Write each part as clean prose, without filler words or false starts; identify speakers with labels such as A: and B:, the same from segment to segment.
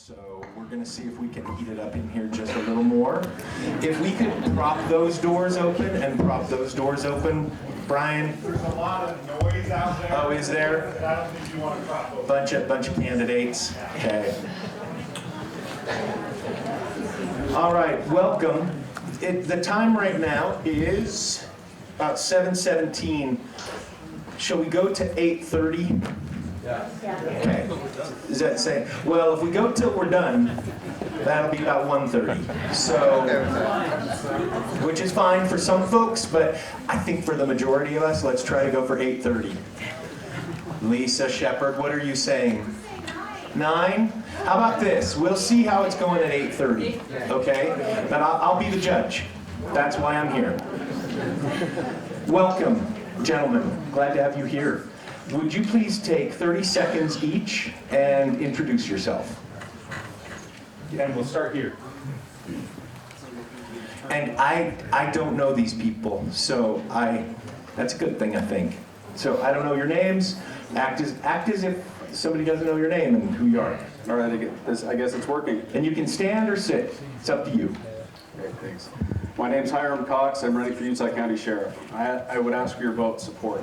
A: So we're going to see if we can heat it up in here just a little more. If we could prop those doors open and prop those doors open, Brian.
B: There's a lot of noise out there.
A: Oh, is there?
B: I don't think you want to prop those.
A: Bunch of candidates. Okay. All right, welcome. The time right now is about 7:17. Shall we go to 8:30?
B: Yeah.
A: Okay. Does that say? Well, if we go till we're done, that'll be about 1:30. So, which is fine for some folks, but I think for the majority of us, let's try to go for 8:30. Lisa Shepard, what are you saying? 9? How about this? We'll see how it's going at 8:30. Okay? But I'll be the judge. That's why I'm here. Welcome, gentlemen. Glad to have you here. Would you please take 30 seconds each and introduce yourself?
B: And we'll start here.
A: And I don't know these people, so that's a good thing, I think. So I don't know your names. Act as if somebody doesn't know your name and who you are.
C: All right, I guess it's working.
A: And you can stand or sit. It's up to you.
C: Great, thanks. My name's Hiram Cox. I'm running for Utah County Sheriff. I would ask for your vote support.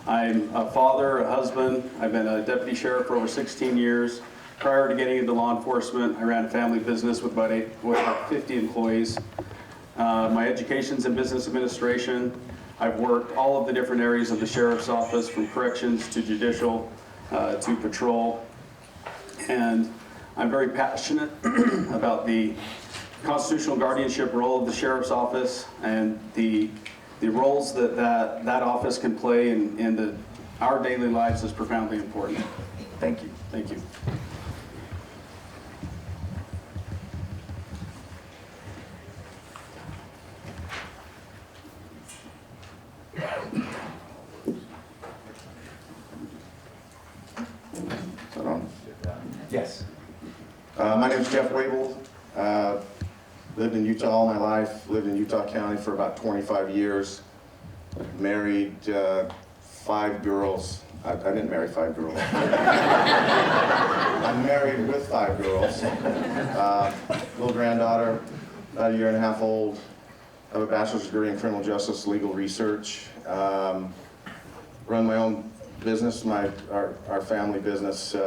C: I'm a father, a husband. I've been a deputy sheriff for over 16 years. Prior to getting into law enforcement, I ran a family business with about 50 employees. My education's in business administration. I've worked all of the different areas of the sheriff's office, from corrections to judicial to patrol. And I'm very passionate about the constitutional guardianship role of the sheriff's office and the roles that office can play in our daily lives is profoundly important.
A: Thank you.
C: Thank you.
D: Is that on?
A: Yes.
D: My name is Jeff Wable. Lived in Utah all my life. Lived in Utah County for about 25 years. Married 5 girls. I didn't marry 5 girls. I'm married with 5 girls. Little granddaughter, about 1.5 years old. I have a bachelor's degree in criminal justice, legal research. Run my own business, our family business,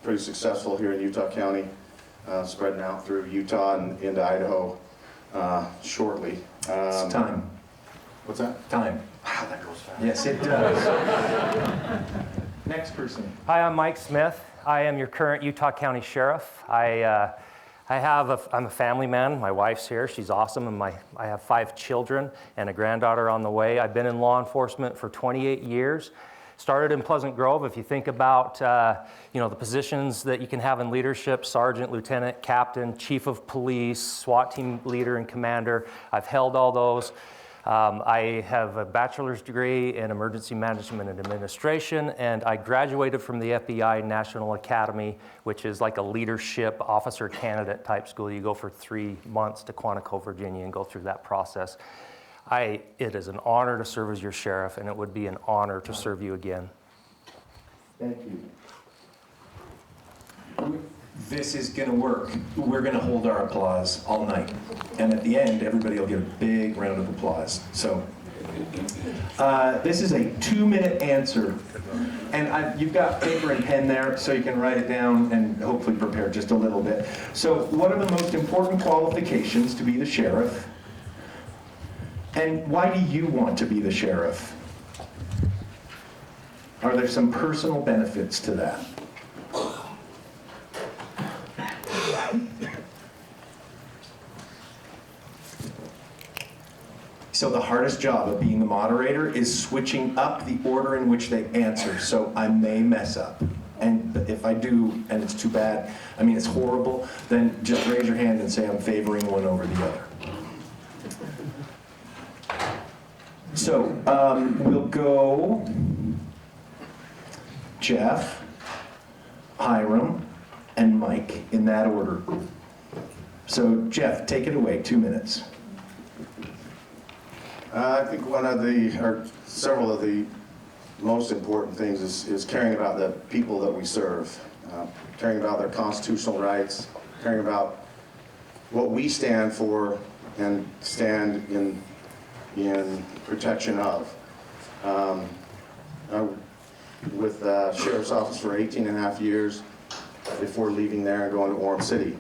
D: pretty successful here in Utah County, spreading out through Utah and into Idaho shortly.
A: It's time.
D: What's that?
A: Time.
D: Wow, that goes fast.
A: Yes, it does. Next person.
E: Hi, I'm Mike Smith. I am your current Utah County Sheriff. I'm a family man. My wife's here. She's awesome. And I have 5 children and a granddaughter on the way. I've been in law enforcement for 28 years. Started in Pleasant Grove. If you think about the positions that you can have in leadership, sergeant, lieutenant, captain, chief of police, SWAT team leader and commander, I've held all those. I have a bachelor's degree in emergency management and administration, and I graduated from the FBI National Academy, which is like a leadership officer candidate type school. You go for 3 months to Quantico, Virginia, and go through that process. It is an honor to serve as your sheriff, and it would be an honor to serve you again.
A: Thank you. This is going to work. We're going to hold our applause all night. And at the end, everybody will get a big round of applause. So this is a 2-minute answer. And you've got paper and pen there, so you can write it down and hopefully prepare just a little bit. So what are the most important qualifications to be the sheriff? And why do you want to be the sheriff? Are there some personal benefits to that? So the hardest job of being the moderator is switching up the order in which they answer, so I may mess up. And if I do, and it's too bad, it's horrible, then just raise your hand and say I'm favoring one over the other. So we'll go Jeff, Hiram, and Mike in that order. So Jeff, take it away, 2 minutes.
D: I think several of the most important things is caring about the people that we serve. caring about their constitutional rights, caring about what we stand for and stand in protection of. I with the Sheriff's Office for 18 and a half years before leaving there and going to Orem City.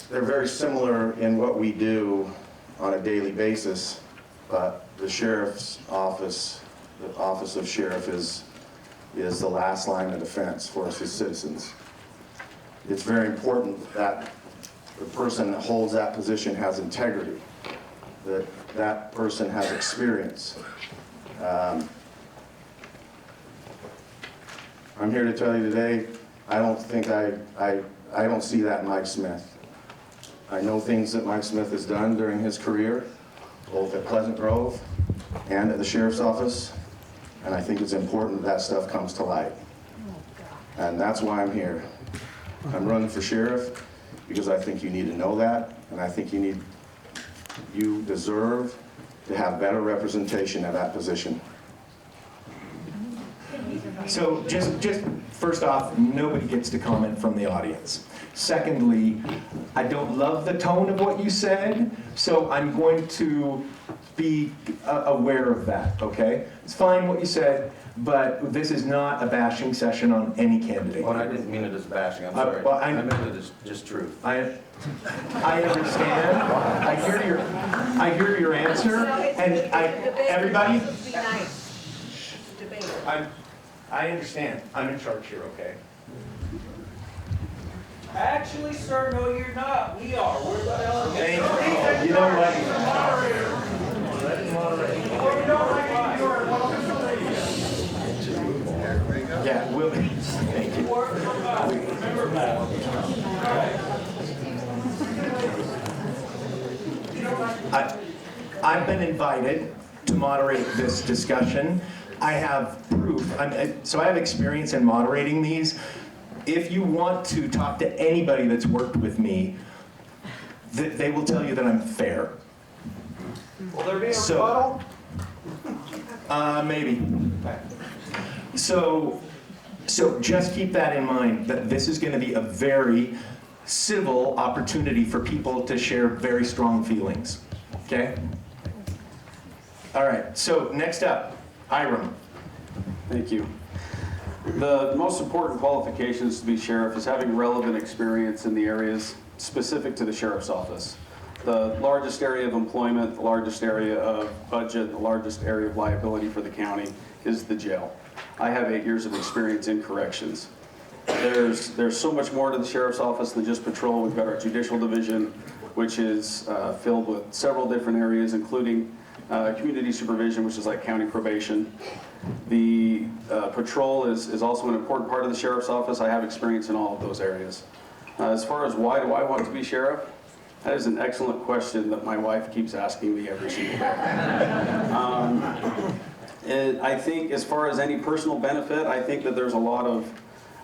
D: They're very similar in what we do on a daily basis, but the Sheriff's Office, the Office of Sheriff is the last line of defense for us as citizens. It's very important that the person that holds that position has integrity, that that person has experience. I'm here to tell you today, I don't think I don't see that in Mike Smith. I know things that Mike Smith has done during his career, both at Pleasant Grove and at the Sheriff's Office, and I think it's important that that stuff comes to light. And that's why I'm here. I'm running for sheriff because I think you need to know that, and I think you deserve to have better representation at that position.
A: So just first off, nobody gets to comment from the audience. Secondly, I don't love the tone of what you said, so I'm going to be aware of that, okay? It's fine what you said, but this is not a bashing session on any candidate.
F: Well, I didn't mean it as bashing, I'm sorry.
A: well,
F: I meant it as just truth.
A: I understand. I hear your answer, and everybody.
G: Be nice. Debate.
A: I understand. I'm in charge here, okay?
H: Actually, sir, no, you're not. We are. We're the delegates.
A: Thank you. You know what? Yeah, we'll, thank you. I've been invited to moderate this discussion. I have proof, so I have experience in moderating these. If you want to talk to anybody that's worked with me, they will tell you that I'm fair.
H: Will there be a
A: So-
H: rebuttal?
A: Maybe. So just keep that in mind, that this is going to be a very civil opportunity for people to share very strong feelings, okay? All right, so next up, Hiram.
C: Thank you. The most important qualifications to be sheriff is having relevant experience in the areas specific to the sheriff's office. The largest area of employment, the largest area of budget, the largest area of liability for the county is the jail. I have 8 years of experience in corrections. There's so much more to the sheriff's office than just patrol. We've got our judicial division, which is filled with several different areas, including community supervision, which is like county probation. The patrol is also an important part of the sheriff's office. I have experience in all of those areas. As far as why do I want to be sheriff? That is an excellent question that my wife keeps asking me every single day. I think as far as any personal benefit, I think that there's a lot of,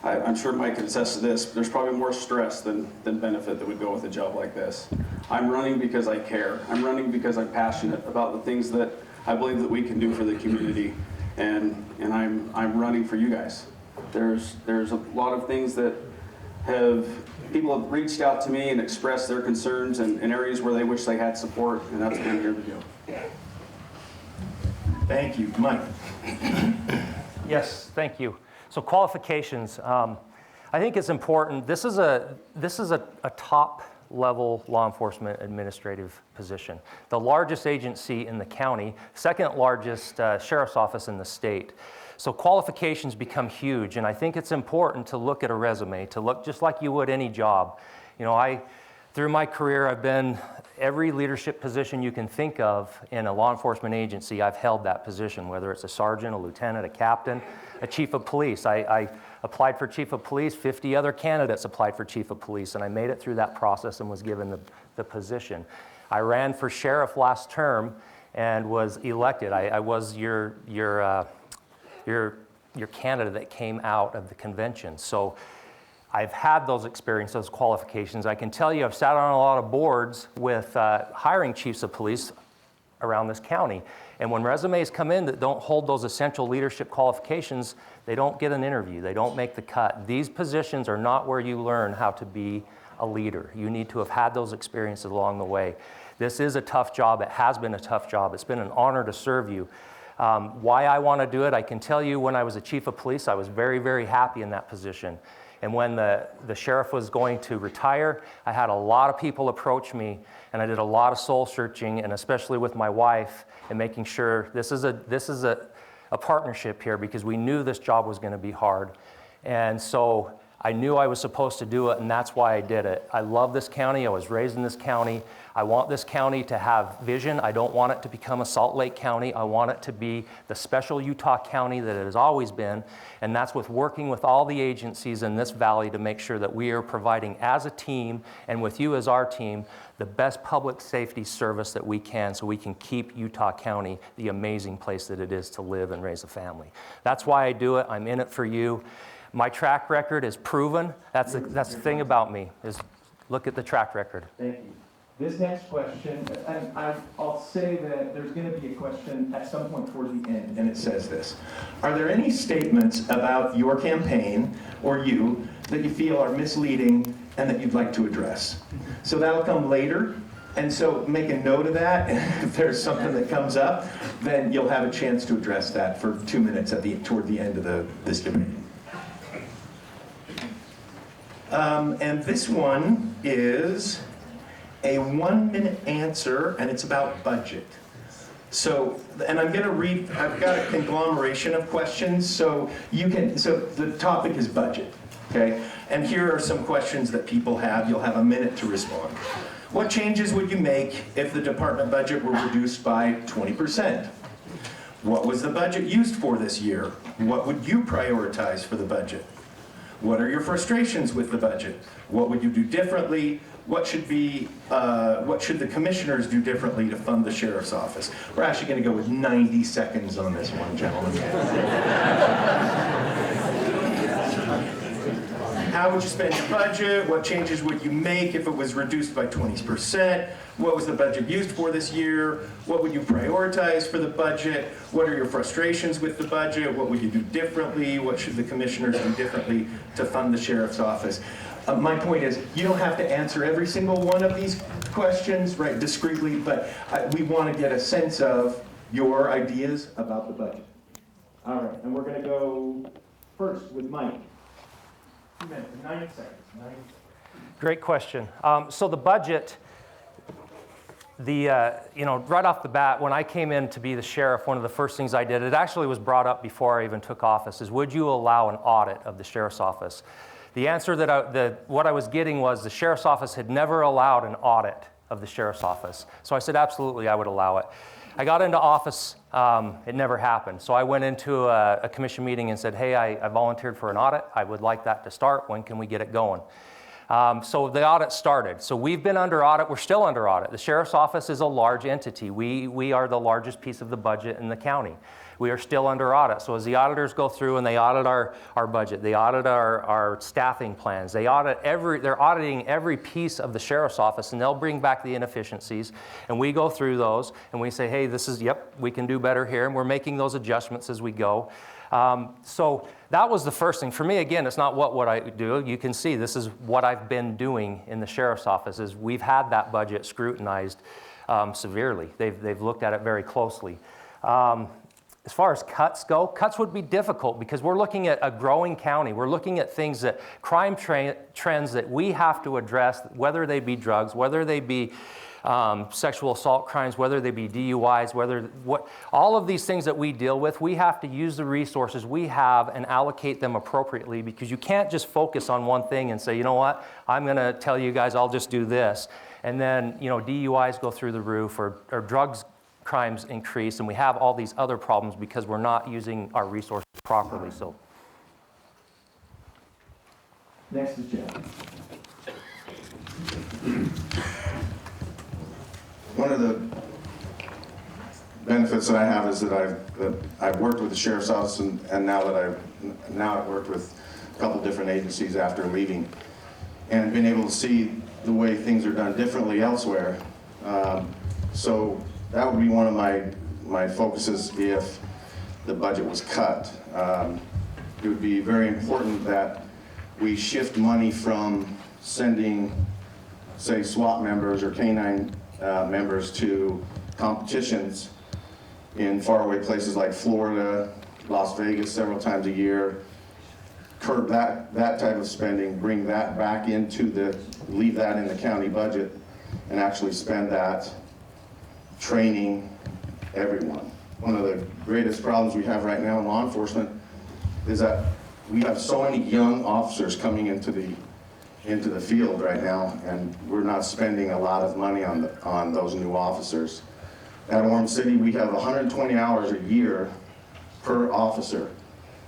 C: I'm sure Mike can attest to this, there's probably more stress than benefit that would go with a job like this. I'm running because I care. I'm running because I'm passionate about the things that I believe that we can do for the community, and I'm running for you guys. There's a lot of things that people have reached out to me and expressed their concerns in areas where they wish they had support, and that's what I'm here to do.
A: Thank you. Mike.
E: Yes, thank you. So qualifications, I think it's important. This is a top-level law enforcement administrative position. The largest agency in the county, second largest sheriff's office in the state. So qualifications become huge, and I think it's important to look at a resume, to look just like you would any job. You know, through my career, I've been every leadership position you can think of in a law enforcement agency. I've held that position, whether it's a sergeant, a lieutenant, a captain, a chief of police. I applied for chief of police, 50 other candidates applied for chief of police, and I made it through that process and was given the position. I ran for sheriff last term and was elected. I was your candidate that came out of the convention. So I've had those experiences, those qualifications. I can tell you I've sat on a lot of boards with hiring chiefs of police around this county. And when resumes come in that don't hold those essential leadership qualifications, they don't get an interview, they don't make the cut. These positions are not where you learn how to be a leader. You need to have had those experiences along the way. This is a tough job. It has been a tough job. It's been an honor to serve you. Why I want to do it, I can tell you when I was a chief of police, I was very, very happy in that position. And when the sheriff was going to retire, I had a lot of people approach me, and I did a lot of soul searching, and especially with my wife, and making sure this is a partnership here, because we knew this job was going to be hard. And so I knew I was supposed to do it, and that's why I did it. I love this county. I was raised in this county. I want this county to have vision. I don't want it to become a Salt Lake County. I want it to be the special Utah county that it has always been, and that's with working with all the agencies in this valley to make sure that we are providing as a team, and with you as our team, the best public safety service that we can, so we can keep Utah County the amazing place that it is to live and raise a family. That's why I do it. I'm in it for you. My track record is proven. That's the thing about me, is look at the track record.
A: Thank you. This next question, and I'll say that there's going to be a question at some point toward the end, and it says this. Are there any statements about your campaign or you that you feel are misleading and that you'd like to address? So that'll come later, and so make a note of that. If there's something that comes up, then you'll have a chance to address that for 2 minutes toward the end of this debate. And this one is a 1-minute answer, and it's about budget. So, and I'm going to read, I've got a conglomeration of questions, so the topic is budget, okay? And here are some questions that people have. You'll have a minute to respond. What changes would you make if the department budget were reduced by 20%? What was the budget used for this year? What would you prioritize for the budget? What are your frustrations with the budget? What would you do differently? What should the commissioners do differently to fund the sheriff's office? We're actually going to go with 90 seconds on this one, gentlemen. How would you spend your budget? What changes would you make if it was reduced by 20%? What was the budget used for this year? What would you prioritize for the budget? What are your frustrations with the budget? What would you do differently? What should the commissioners do differently to fund the sheriff's office? My point is, you don't have to answer every single one of these questions, right, discreetly, but we want to get a sense of your ideas about the budget. All right, and we're going to go first with Mike. 2 minutes, 90 seconds. 90.
E: Great question. So the budget, right off the bat, when I came in to be the sheriff, one of the first things I did, it actually was brought up before I even took office, is would you allow an audit of the sheriff's office? The answer what I was getting was the sheriff's office had never allowed an audit of the sheriff's office. So I said, absolutely, I would allow it. I got into office, it never happened. So I went into a commission meeting and said, hey, I volunteered for an audit. I would like that to start. When can we get it going? So the audit started. So we've been under audit. We're still under audit. The sheriff's office is a large entity. We are the largest piece of the budget in the county. We are still under audit. So as the auditors go through and they audit our budget, they audit our staffing plans, they're auditing every piece of the sheriff's office, and they'll bring back the inefficiencies, and we go through those and we say, hey, we can do better here, and we're making those adjustments as we go. So that was the first thing. For me, again, it's not what I do. You can see this is what I've been doing in the sheriff's office, is we've had that budget scrutinized severely. They've looked at it very closely. As far as cuts go, cuts would be difficult because we're looking at a growing county. We're looking at things that crime trends that we have to address, whether they be drugs, whether they be sexual assault crimes, whether they be DUIs, all of these things that we deal with, we have to use the resources we have and allocate them appropriately, because you can't just focus on one thing and say, you know what, I'm going to tell you guys I'll just do this. And then, DUIs go through the roof, or drugs crimes increase, and we have all these other problems because we're not using our resources properly. So,
A: next is Jeff.
D: One of the benefits that I have is that I've worked with the sheriff's office, and now I've worked with a couple different agencies after leaving, and been able to see the way things are done differently elsewhere. So that would be one of my focuses if the budget was cut. It would be very important that we shift money from sending, say, SWAT members or K-9 members to competitions in faraway places like Florida, Las Vegas several times a year, curb that type of spending, bring that back into leave that in the county budget, and actually spend that training everyone. One of the greatest problems we have right now in law enforcement is that we have so many young officers coming into the field right now, and we're not spending a lot of money on those new officers. At Orem City, we have 120 hours a year per officer.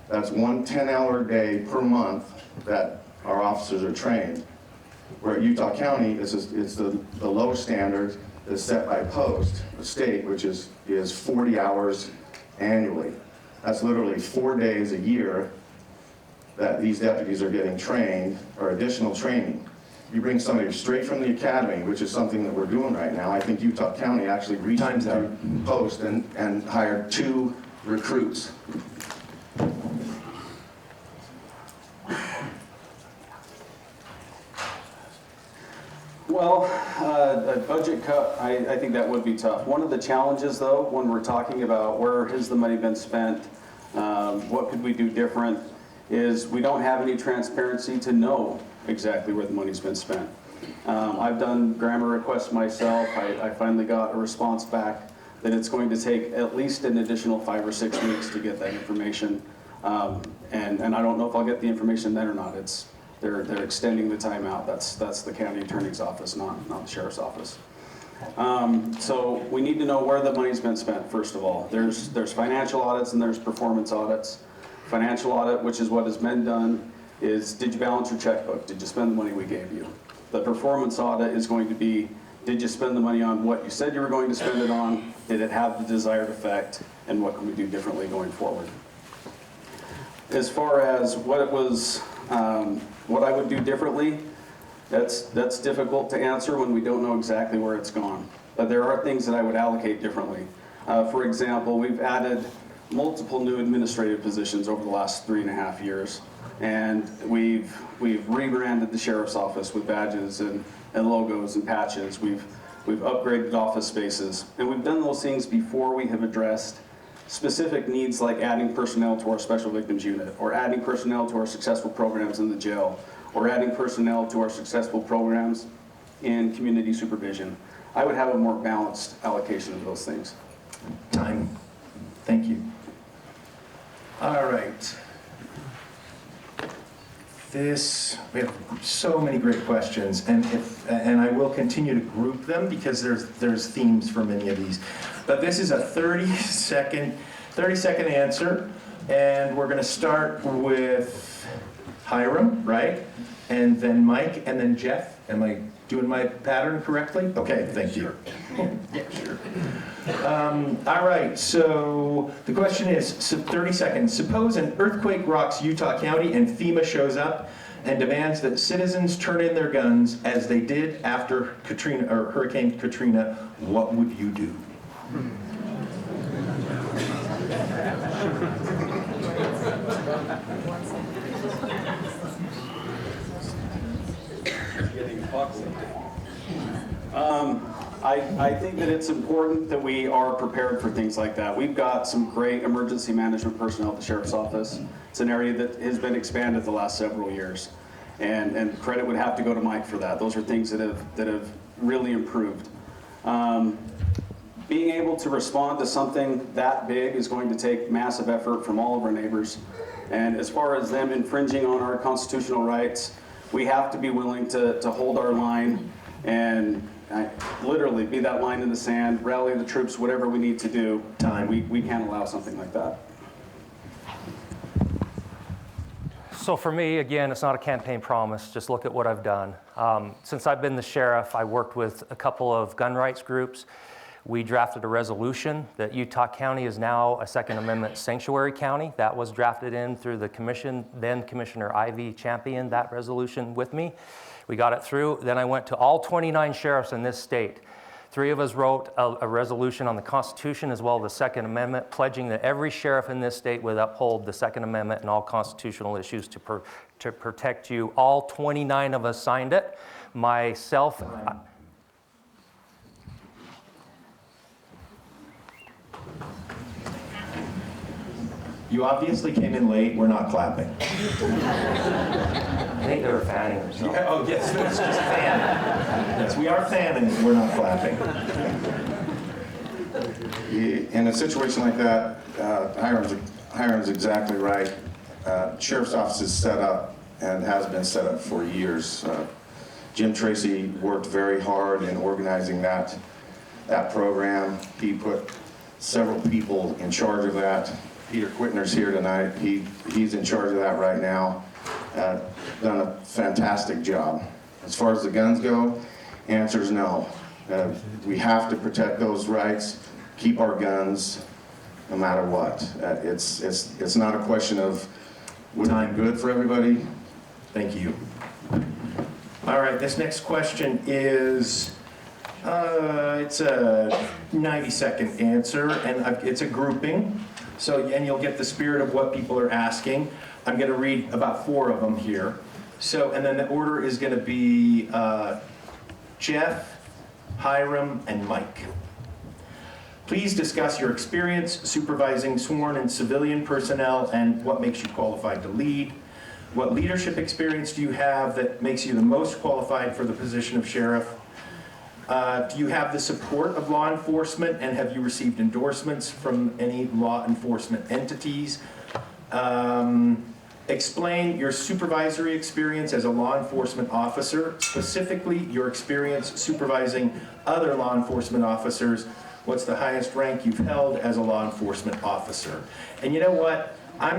D: That's one 10-hour day per month that our officers are trained. Where at Utah County, it's the low standard that's set by post, the state, which is 40 hours annually. That's literally 4 days a year that these deputies are getting trained, or additional training. You bring somebody straight from the academy, which is something that we're doing right now. I think Utah County actually reached out post and hired 2 recruits.
C: Well, a budget cut, I think that would be tough. One of the challenges, though, when we're talking about where has the money been spent, what could we do different, is we don't have any transparency to know exactly where the money's been spent. I've done grammar requests myself. I finally got a response back that it's going to take at least an additional 5 or 6 weeks to get that information. And I don't know if I'll get the information then or not. They're extending the timeout. That's the county attorney's office, not the sheriff's office. So we need to know where the money's been spent, first of all. There's financial audits and there's performance audits. Financial audit, which is what has been done, is did you balance your checkbook? Did you spend the money we gave you? The performance audit is going to be, did you spend the money on what you said you were going to spend it on? Did it have the desired effect? And what can we do differently going forward? As far as what it was, what I would do differently, that's difficult to answer when we don't know exactly where it's gone. But there are things that I would allocate differently. For example, we've added multiple new administrative positions over the last 3.5 years. And we've rebranded the sheriff's office with badges and logos and patches. We've upgraded office spaces. And we've done those things before we have addressed specific needs like adding personnel to our special victims unit, or adding personnel to our successful programs in the jail, or adding personnel to our successful programs in community supervision. I would have a more balanced allocation of those things.
A: Time. Thank you. All right. We have so many great questions, and I will continue to group them because there's themes for many of these. But this is a 30-second answer, and we're going to start with Hiram, right? And then Mike, and then Jeff. Am I doing my pattern correctly? Okay, thank you. Yeah, sure. All right, so the question is, 30 seconds. Suppose an earthquake rocks Utah County and FEMA shows up and demands that citizens turn in their guns as they did after Katrina or Hurricane Katrina. What would you do?
C: I think that it's important that we are prepared for things like that. We've got some great emergency management personnel at the sheriff's office. It's an area that has been expanded the last several years. And credit would have to go to Mike for that. Those are things that have really improved. Being able to respond to something that big is going to take massive effort from all of our neighbors. And as far as them infringing on our constitutional rights, we have to be willing to hold our line and literally be that line in the sand, rally the troops, whatever we need to do. We can't allow something like that.
E: So for me, again, it's not a campaign promise. Just look at what I've done. Since I've been the sheriff, I worked with a couple of gun rights groups. We drafted a resolution that Utah County is now a Second Amendment sanctuary county. That was drafted in through the commission. Then Commissioner Ivey championed that resolution with me. We got it through. Then I went to all 29 sheriffs in this state. Three of us wrote a resolution on the Constitution as well as the Second Amendment, pledging that every sheriff in this state would uphold the Second Amendment and all constitutional issues to protect you. All 29 of us signed it. Myself,
A: You obviously came in late, we're not clapping.
E: I think they were fanning or something.
A: Yeah, oh, yes, it's just fanning. Yes, we are fanning, we're not clapping.
D: In a situation like that, Hiram's exactly right. Sheriff's office is set up and has been set up for years. Jim Tracy worked very hard in organizing that program. He put several people in charge of that. Peter Quittner's here tonight. He's in charge of that right now. Done a fantastic job. As far as the guns go, answer is no. We have to protect those rights, keep our guns, no matter what. It's not a question of time good for everybody.
A: Thank you. All right, this next question is, it's a 90-second answer, and it's a grouping. So, and you'll get the spirit of what people are asking. I'm going to read about 4 of them here. So, and then the order is going to be Jeff, Hiram, and Mike. Please discuss your experience supervising sworn and civilian personnel and what makes you qualified to lead. What leadership experience do you have that makes you the most qualified for the position of sheriff? Do you have the support of law enforcement, and have you received endorsements from any law enforcement entities? Explain your supervisory experience as a law enforcement officer, specifically your experience supervising other law enforcement officers. What's the highest rank you've held as a law enforcement officer? And you know what? I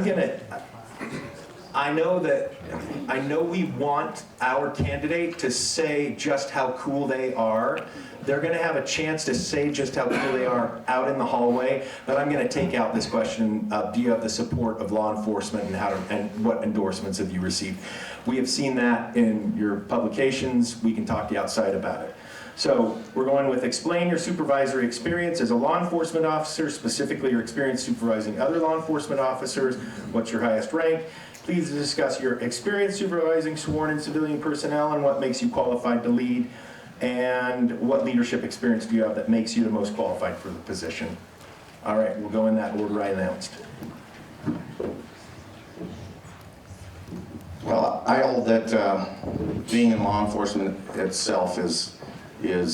A: know we want our candidate to say just how cool they are. They're going to have a chance to say just how cool they are out in the hallway, but I'm going to take out this question of, do you have the support of law enforcement, and what endorsements have you received? We have seen that in your publications. We can talk to you outside about it. So we're going with explain your supervisory experience as a law enforcement officer, specifically your experience supervising other law enforcement officers. What's your highest rank? Please discuss your experience supervising sworn and civilian personnel and what makes you qualified to lead, and what leadership experience do you have that makes you the most qualified for the position. All right, we'll go in that order I announced.
D: Well, I hold that being in law enforcement itself is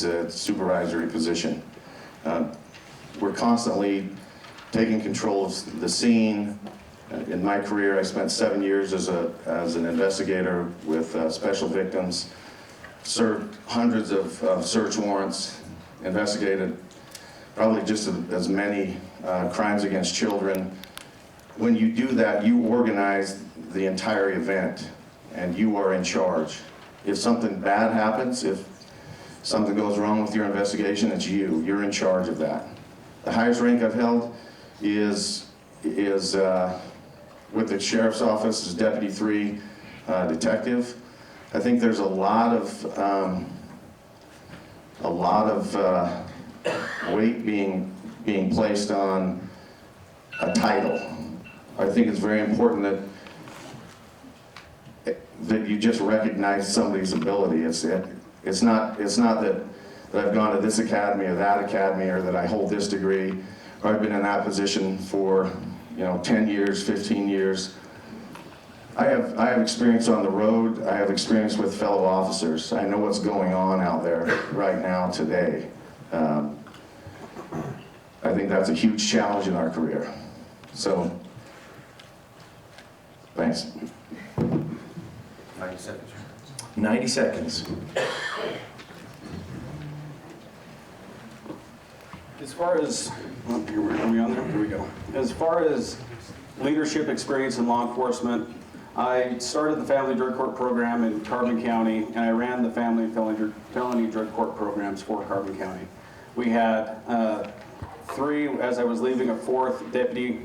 D: a supervisory position. We're constantly taking control of the scene. In my career, I spent 7 years as an investigator with special victims, served hundreds of search warrants, investigated probably just as many crimes against children. When you do that, you organize the entire event, and you are in charge. If something bad happens, if something goes wrong with your investigation, it's you. You're in charge of that. The highest rank I've held is with the sheriff's office as Deputy 3 detective. I think there's a lot of weight being placed on a title. I think it's very important that you just recognize somebody's ability. It's not that I've gone to this academy or that academy, or that I hold this degree, or I've been in that position for 10 years, 15 years. I have experience on the road. I have experience with fellow officers. I know what's going on out there right now today. I think that's a huge challenge in our career. So, thanks.
F: 90 seconds.
A: 90 seconds.
C: As far as, are we on there? Here we go. As far as leadership experience in law enforcement, I started the Family Drug Court program in Carbon County, and I ran the Family and Felony Drug Court programs for Carbon County. We had 3, as I was leaving, a 4th deputy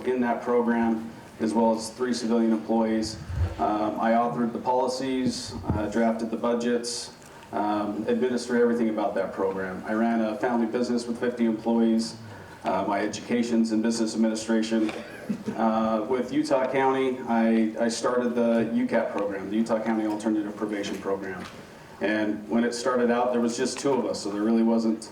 C: in that program, as well as 3 civilian employees. I authored the policies, drafted the budgets, administer everything about that program. I ran a family business with 50 employees. My education's in business administration. With Utah County, I started the UCAP program, the Utah County Alternative Probation Program. And when it started out, there was just 2 of us, so there really wasn't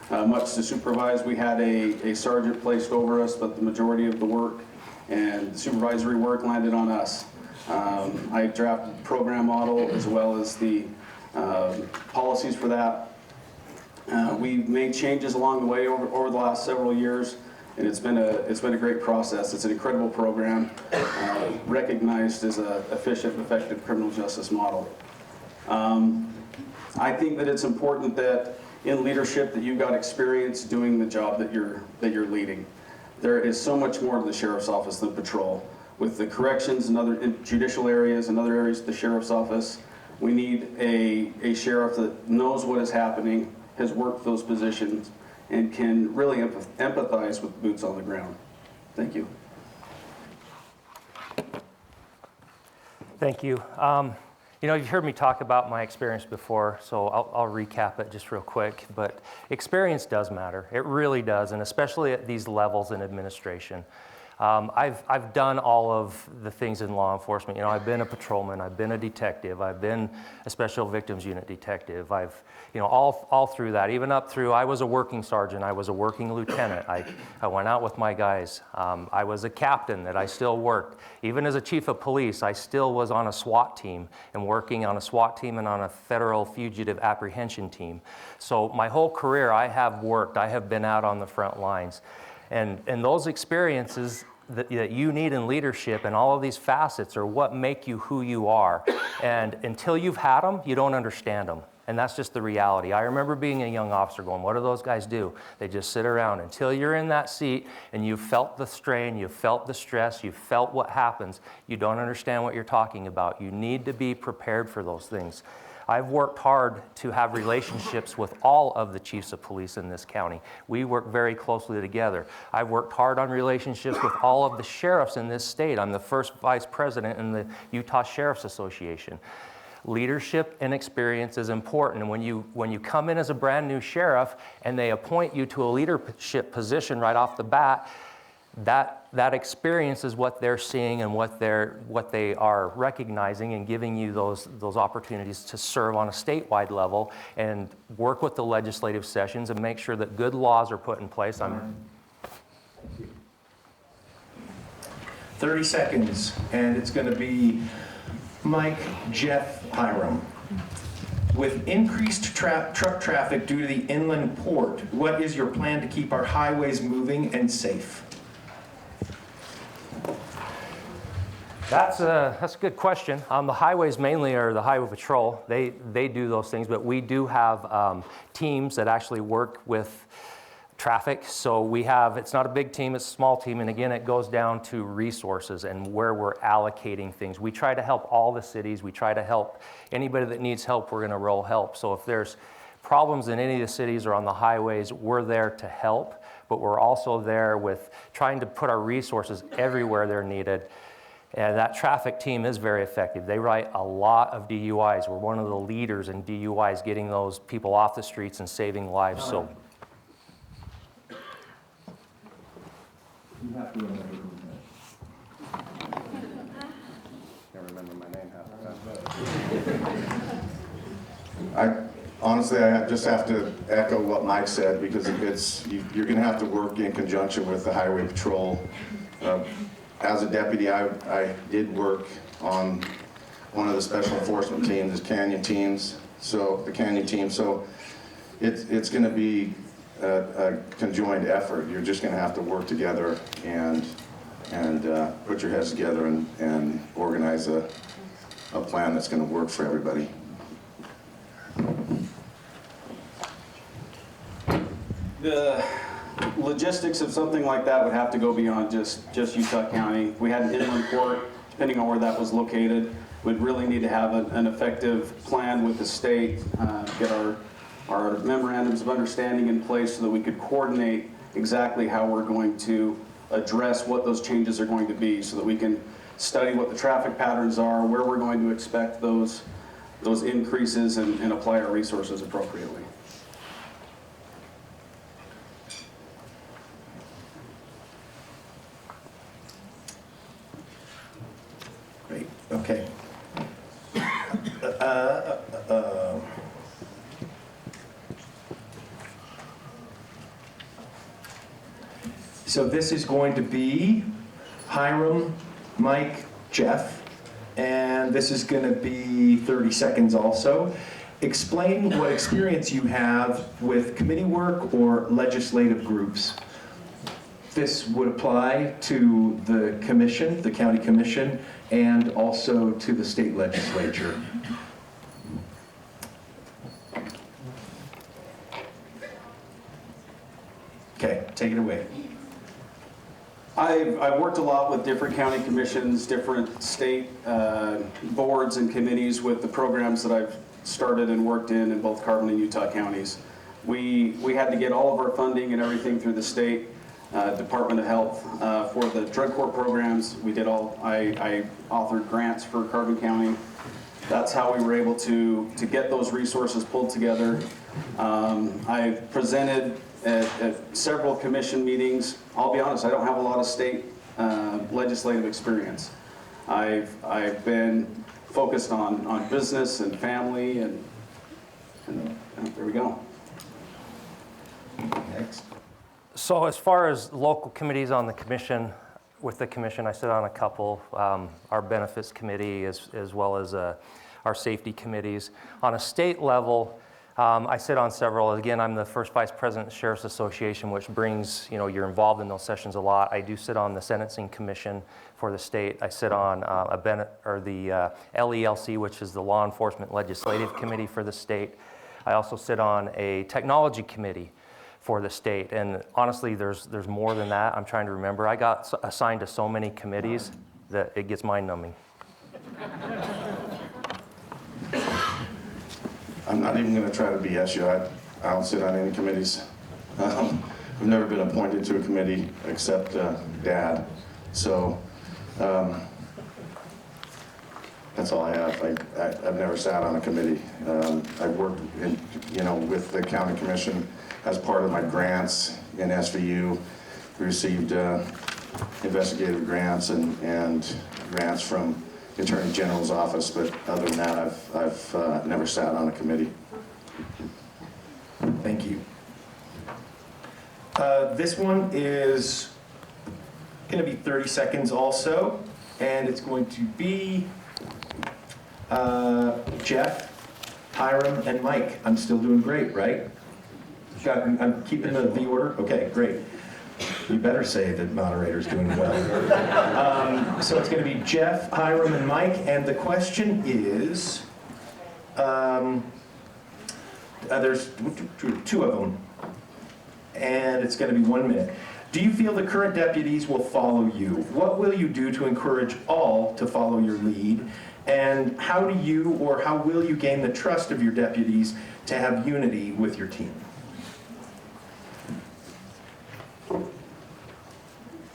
C: much to supervise. We had a sergeant placed over us, but the majority of the work and the supervisory work landed on us. I drafted the program model as well as the policies for that. We've made changes along the way over the last several years, and it's been a great process. It's an incredible program, recognized as an efficient and effective criminal justice model. I think that it's important that in leadership that you've got experience doing the job that you're leading. There is so much more to the sheriff's office than patrol. With the corrections and other judicial areas and other areas of the sheriff's office, we need a sheriff that knows what is happening, has worked those positions, and can really empathize with boots on the ground. Thank you.
E: Thank you. You know, you've heard me talk about my experience before, so I'll recap it just real quick. But experience does matter. It really does, and especially at these levels in administration. I've done all of the things in law enforcement. You know, I've been a patrolman, I've been a detective, I've been a special victims unit detective. I've, you know, all through that, even up through, I was a working sergeant, I was a working lieutenant. I went out with my guys. I was a captain that I still worked. Even as a chief of police, I still was on a SWAT team and working on a SWAT team and on a federal fugitive apprehension team. So my whole career, I have worked, I have been out on the front lines. And those experiences that you need in leadership and all of these facets are what make you who you are. And until you've had them, you don't understand them. And that's just the reality. I remember being a young officer going, what do those guys do? They just sit around until you're in that seat and you've felt the strain, you've felt the stress, you've felt what happens. You don't understand what you're talking about. You need to be prepared for those things. I've worked hard to have relationships with all of the chiefs of police in this county. We work very closely together. I've worked hard on relationships with all of the sheriffs in this state. I'm the first vice president in the Utah Sheriff's Association. Leadership and experience is important. And when you come in as a brand new sheriff and they appoint you to a leadership position right off the bat, that experience is what they're seeing and what they are recognizing and giving you those opportunities to serve on a statewide level and work with the legislative sessions and make sure that good laws are put in place.
A: 30 seconds, and it's going to be Mike, Jeff, Hiram. With increased truck traffic due to the inland port, what is your plan to keep our highways moving and safe?
E: That's a good question. The highways mainly are the highway patrol. They do those things, but we do have teams that actually work with traffic. So we have, it's not a big team, it's a small team, and again, it goes down to resources and where we're allocating things. We try to help all the cities. We try to help anybody that needs help, we're gonna roll help. So if there's problems in any of the cities or on the highways, we're there to help, but we're also there with trying to put our resources everywhere they're needed. And that traffic team is very effective. They write a lot of DUIs. We're one of the leaders in DUIs, getting those people off the streets and saving lives. So,
D: You have to remember who can't remember my name half the time. Honestly, I just have to echo what Mike said, because you're going to have to work in conjunction with the Highway Patrol. As a deputy, I did work on one of the special enforcement teams, the Canyon teams. So it's going to be a conjoined effort. You're just going to have to work together and put your heads together and organize a plan that's going to work for everybody.
C: The logistics of something like that would have to go beyond just Utah County. We had an inland port, depending on where that was located. We'd really need to have an effective plan with the state, get our memorandums of understanding in place so that we could coordinate exactly how we're going to address what those changes are going to be, so that we can study what the traffic patterns are, where we're going to expect those those increases and apply our resources appropriately.
A: Great, okay. So this is going to be Hiram, Mike, Jeff, and this is going to be 30 seconds also. Explain what experience you have with committee work or legislative groups. This would apply to the commission, the county commission, and also to the state legislature. Okay, take it away.
C: I've worked a lot with different county commissions, different state boards and committees with the programs that I've started and worked in both Carbon and Utah counties. We had to get all of our funding and everything through the state Department of Health for the drug court programs. We did I authored grants for Carbon County. That's how we were able to get those resources pulled together. I presented at several commission meetings. I'll be honest, I don't have a lot of state legislative experience. I've been focused on business and family, and there we go.
A: Next.
E: So as far as local committees on the commission, with the commission, I sit on a couple, our benefits committee as well as our safety committees. On a state level, I sit on several. Again, I'm the first vice president of the Sheriff's Association, which brings, you're involved in those sessions a lot. I do sit on the Sentencing Commission for the state. I sit on the LELC, which is the Law Enforcement Legislative Committee for the state. I also sit on a technology committee for the state. And honestly, there's more than that. I'm trying to remember. I got assigned to so many committees that it gets mind-numbing.
D: I'm not even going to try to BS you. I don't sit on any committees. I've never been appointed to a committee except Dad. So that's all I have. I've never sat on a committee. I've worked with the county commission as part of my grants in SVU. We received investigative grants and grants from the Attorney General's office, but other than that, I've never sat on a committee.
A: Thank you. This one is going to be 30 seconds also, and it's going to be Jeff, Hiram, and Mike. I'm still doing great, right? I'm keeping the order? Okay, great. You better say the moderator's doing well. So it's going to be Jeff, Hiram, and Mike, and the question is, there's two of them, and it's going to be 1 minute. Do you feel the current deputies will follow you? What will you do to encourage all to follow your lead? And how will you gain the trust of your deputies to have unity with your team?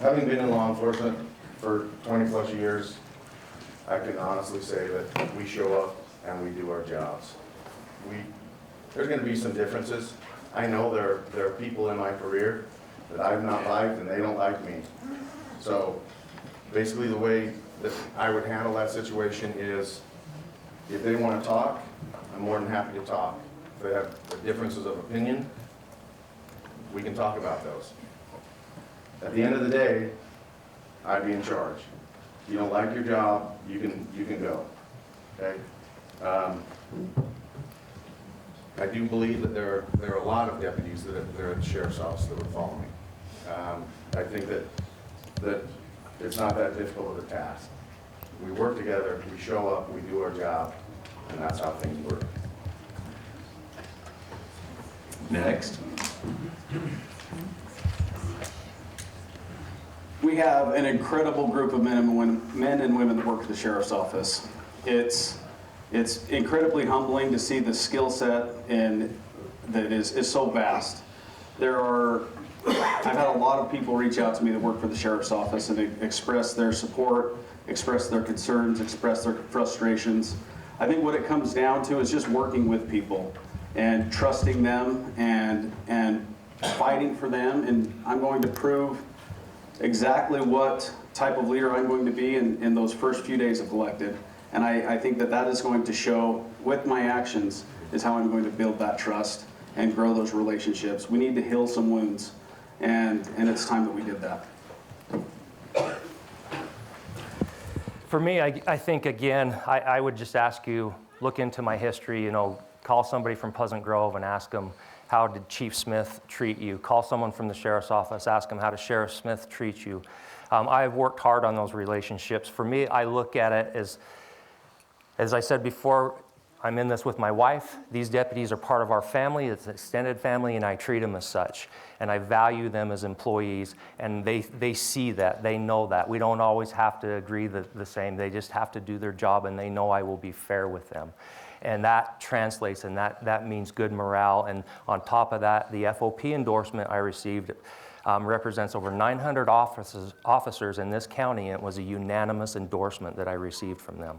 D: Having been in law enforcement for 20 plus years, I can honestly say that we show up and we do our jobs. There's going to be some differences. I know there are people in my career that I've not liked and they don't like me. So basically the way that I would handle that situation is if they want to talk, I'm more than happy to talk. If they have differences of opinion, we can talk about those. At the end of the day, I'd be in charge. If you don't like your job, you can go. Okay? I do believe that there are a lot of deputies that are at the sheriff's office that would follow me. I think that it's not that difficult of a task. We work together, we show up, we do our job, and that's how things work.
A: Next.
C: We have an incredible group of men and women that work at the Sheriff's Office. It's incredibly humbling to see the skill set that is so vast. I've had a lot of people reach out to me that work for the Sheriff's Office and express their support, express their concerns, express their frustrations. I think what it comes down to is just working with people and trusting them and fighting for them. And I'm going to prove exactly what type of leader I'm going to be in those first few days of elected. And I think that that is going to show with my actions is how I'm going to build that trust and grow those relationships. We need to heal some wounds, and it's time that we did that.
E: For me, I think, again, I would just ask you, look into my history, you know, call somebody from Pleasant Grove and ask them, how did Chief Smith treat you? Call someone from the sheriff's office, ask them, how does Sheriff Smith treat you? I've worked hard on those relationships. For me, I look at it as I said before, I'm in this with my wife. These deputies are part of our family. It's an extended family, and I treat them as such. And I value them as employees, and they see that. They know that. We don't always have to agree the same. They just have to do their job, and they know I will be fair with them. And that translates, and that means good morale. And on top of that, the FOP endorsement I received represents over 900 officers in this county, and it was a unanimous endorsement that I received from them.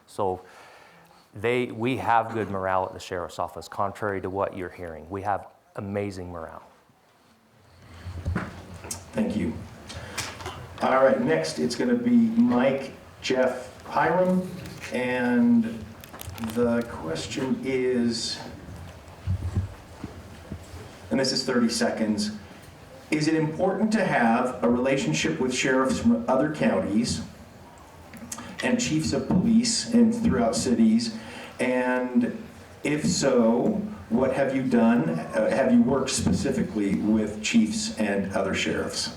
E: So we have good morale at the sheriff's office, contrary to what you're hearing. We have amazing morale.
A: Thank you. All right, next it's going to be Mike, Jeff, Hiram, and the question is, and this is 30 seconds, is it important to have a relationship with sheriffs from other counties and chiefs of police and throughout cities? And if so, what have you done? Have you worked specifically with chiefs and other sheriffs?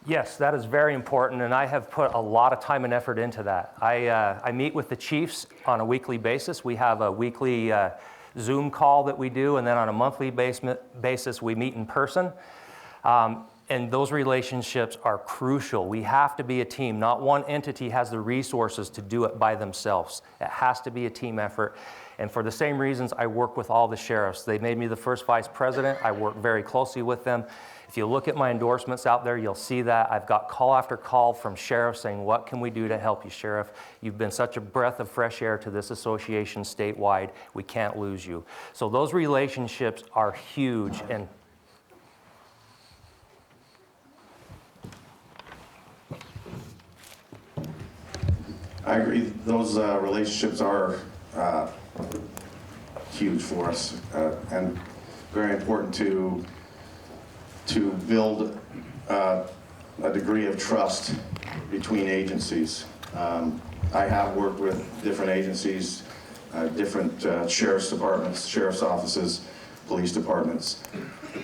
E: Yes, that is very important, and I have put a lot of time and effort into that. I meet with the chiefs on a weekly basis. We have a weekly Zoom call that we do, and then on a monthly basis, we meet in person. And those relationships are crucial. We have to be a team. Not one entity has the resources to do it by themselves. It has to be a team effort. And for the same reasons, I work with all the sheriffs. They made me the first vice president. I work very closely with them. If you look at my endorsements out there, you'll see that. I've got call after call from sheriffs saying, what can we do to help you, Sheriff? You've been such a breath of fresh air to this association statewide. We can't lose you. So those relationships are huge. And
D: I agree, those relationships are huge for us and very important to build a degree of trust between agencies. I have worked with different agencies, different sheriff's departments, sheriff's offices, police departments.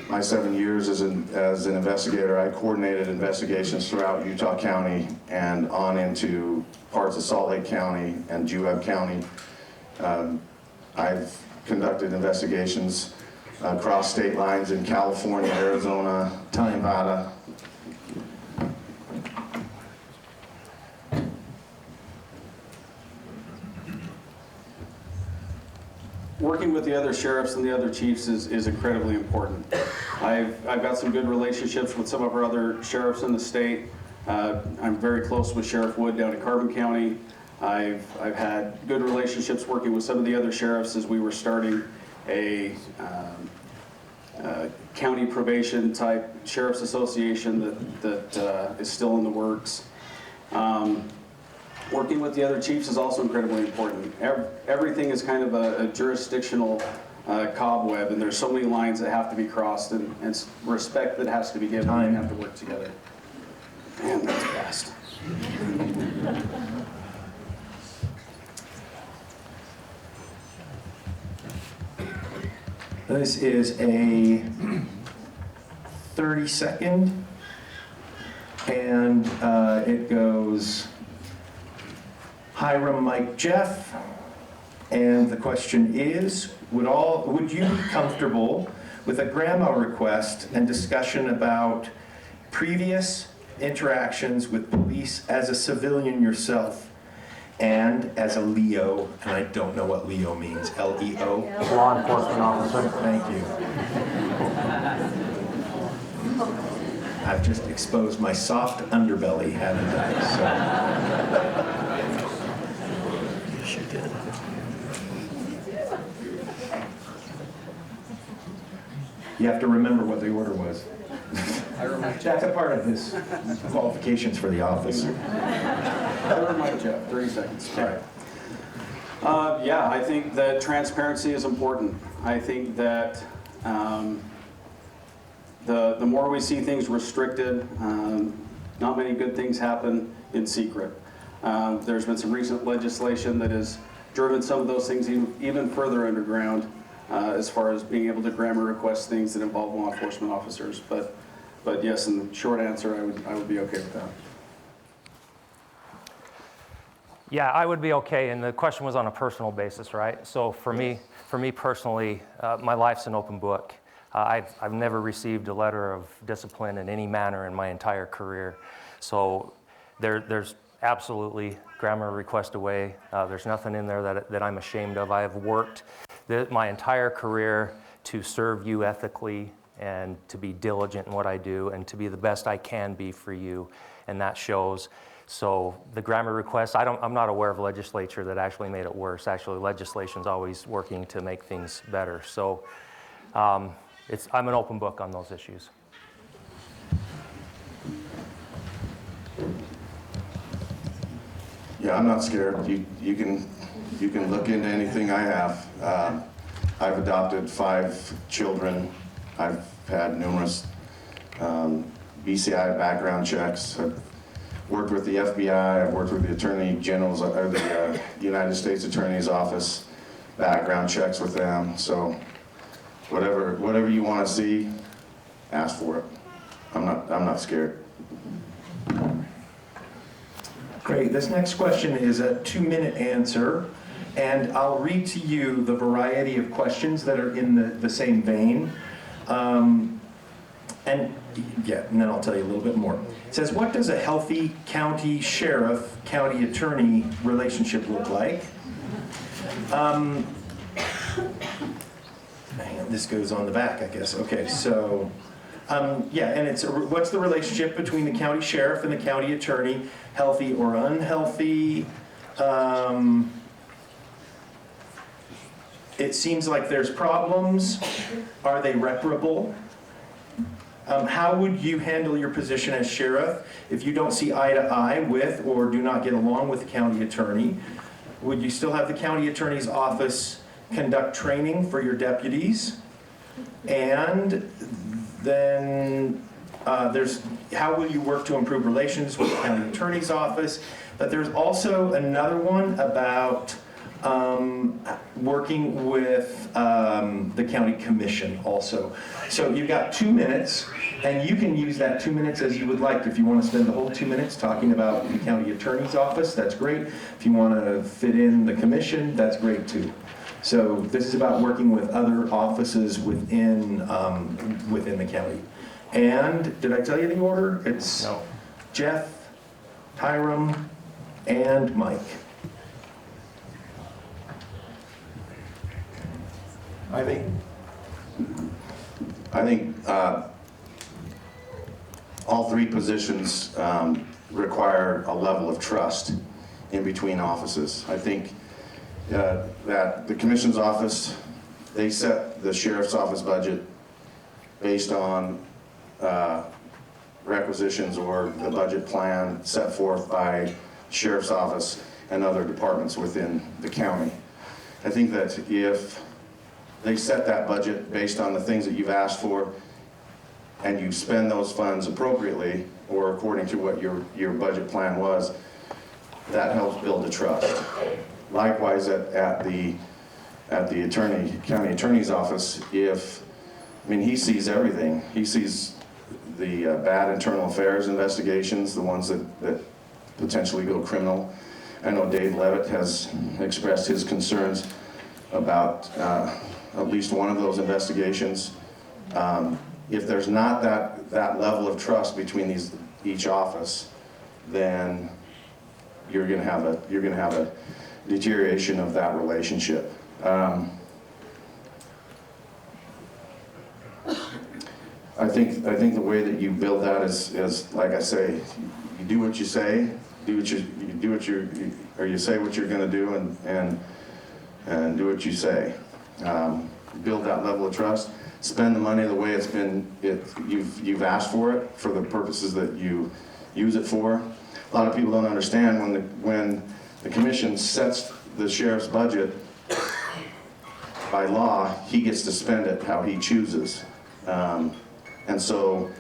D: My 7 years as an investigator, I coordinated investigations throughout Utah County and on into parts of Salt Lake County and Juab County. I've conducted investigations across state lines in California, Arizona, Nevada.
C: Working with the other sheriffs and the other chiefs is incredibly important. I've got some good relationships with some of our other sheriffs in the state. I'm very close with Sheriff Wood down in Carbon County. I've had good relationships working with some of the other sheriffs as we were starting a county probation type sheriff's association that is still in the works. Working with the other chiefs is also incredibly important. Everything is kind of a jurisdictional cobweb, and there's so many lines that have to be crossed and respect that has to be given. We have to work together. Man, that's fast.
A: This is a 30-second, and it goes Hiram, Mike, Jeff, and the question is, would you be comfortable with a grandma request and discussion about previous interactions with police as a civilian yourself and as a LEO, and I don't know what LEO means, L-E-O?
E: law enforcement officer.
A: Thank you. I've just exposed my soft underbelly, haven't I? So. You have to remember what the order was. That's a part of his qualifications for the office.
C: Hiram Mike Jeff, 30 seconds. All right. Yeah, I think that transparency is important. I think that the more we see things restricted, not many good things happen in secret. There's been some recent legislation that has driven some of those things even further underground as far as being able to grammar request things that involve law enforcement officers. But yes, in the short answer, I would be okay with that.
E: Yeah, I would be okay, and the question was on a personal basis, right? So for me personally, my life's an open book. I've never received a letter of discipline in any manner in my entire career. So there's absolutely grammar request away. There's nothing in there that I'm ashamed of. I have worked my entire career to serve you ethically and to be diligent in what I do and to be the best I can be for you, and that shows. So the grammar request, I'm not aware of a legislature that actually made it worse. Actually, legislation's always working to make things better. So I'm an open book on those issues.
D: Yeah, I'm not scared. You can look into anything I have. I've adopted 5 children. I've had numerous BCI background checks. I've worked with the FBI. I've worked with the Attorney General's, or the United States Attorney's Office, background checks with them. So whatever you want to see, ask for it. I'm not scared.
A: Great. This next question is a 2-minute answer, and I'll read to you the variety of questions that are in the same vein. And then I'll tell you a little bit more. It says, what does a healthy county sheriff, county attorney relationship look like? This goes on the back, I guess. Okay, so, yeah, and it's, what's the relationship between the county sheriff and the county attorney, healthy or unhealthy? It seems like there's problems. Are they reparable? How would you handle your position as sheriff if you don't see eye to eye with or do not get along with the county attorney? Would you still have the county attorney's office conduct training for your deputies? And then how will you work to improve relations with the county attorney's office? But there's also another one about working with the county commission also. So you've got 2 minutes, and you can use that 2 minutes as you would like. If you want to spend the whole 2 minutes talking about the county attorney's office, that's great. If you want to fit in the commission, that's great too. So this is about working with other offices within the county. And did I tell you the order? It's
E: No.
A: Jeff, Hiram, and Mike.
D: I think all 3 positions require a level of trust in between offices. I think that the commission's office, they set the sheriff's office budget based on requisitions or the budget plan set forth by sheriff's office and other departments within the county. I think that if they set that budget based on the things that you've asked for, and you spend those funds appropriately or according to what your budget plan was, that helps build a trust. Likewise, at the county attorney's office, he sees everything. He sees the bad internal affairs investigations, the ones that potentially go criminal. I know Dave Levitt has expressed his concerns about at least one of those investigations. If there's not that level of trust between each office, then you're going to have a deterioration of that relationship. I think the way that you build that is like I say, you do what you say, you say what you're going to do and do what you say. Build that level of trust. Spend the money the way you've asked for it, for the purposes that you use it for. A lot of people don't understand when the commission sets the sheriff's budget by law, he gets to spend it how he chooses. And so,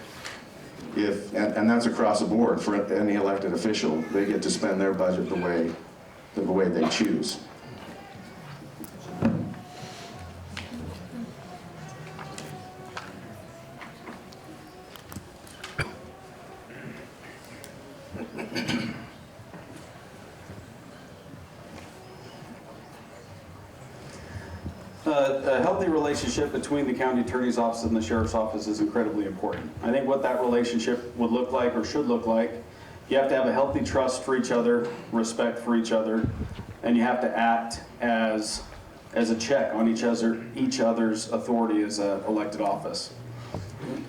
D: and that's across the board for any elected official, they get to spend their budget the way they choose.
C: A healthy relationship between the county attorney's office and the sheriff's office is incredibly important. I think what that relationship would look like or should look like, you have to have a healthy trust for each other, respect for each other, and you have to act as a check on each other's authority as an elected office.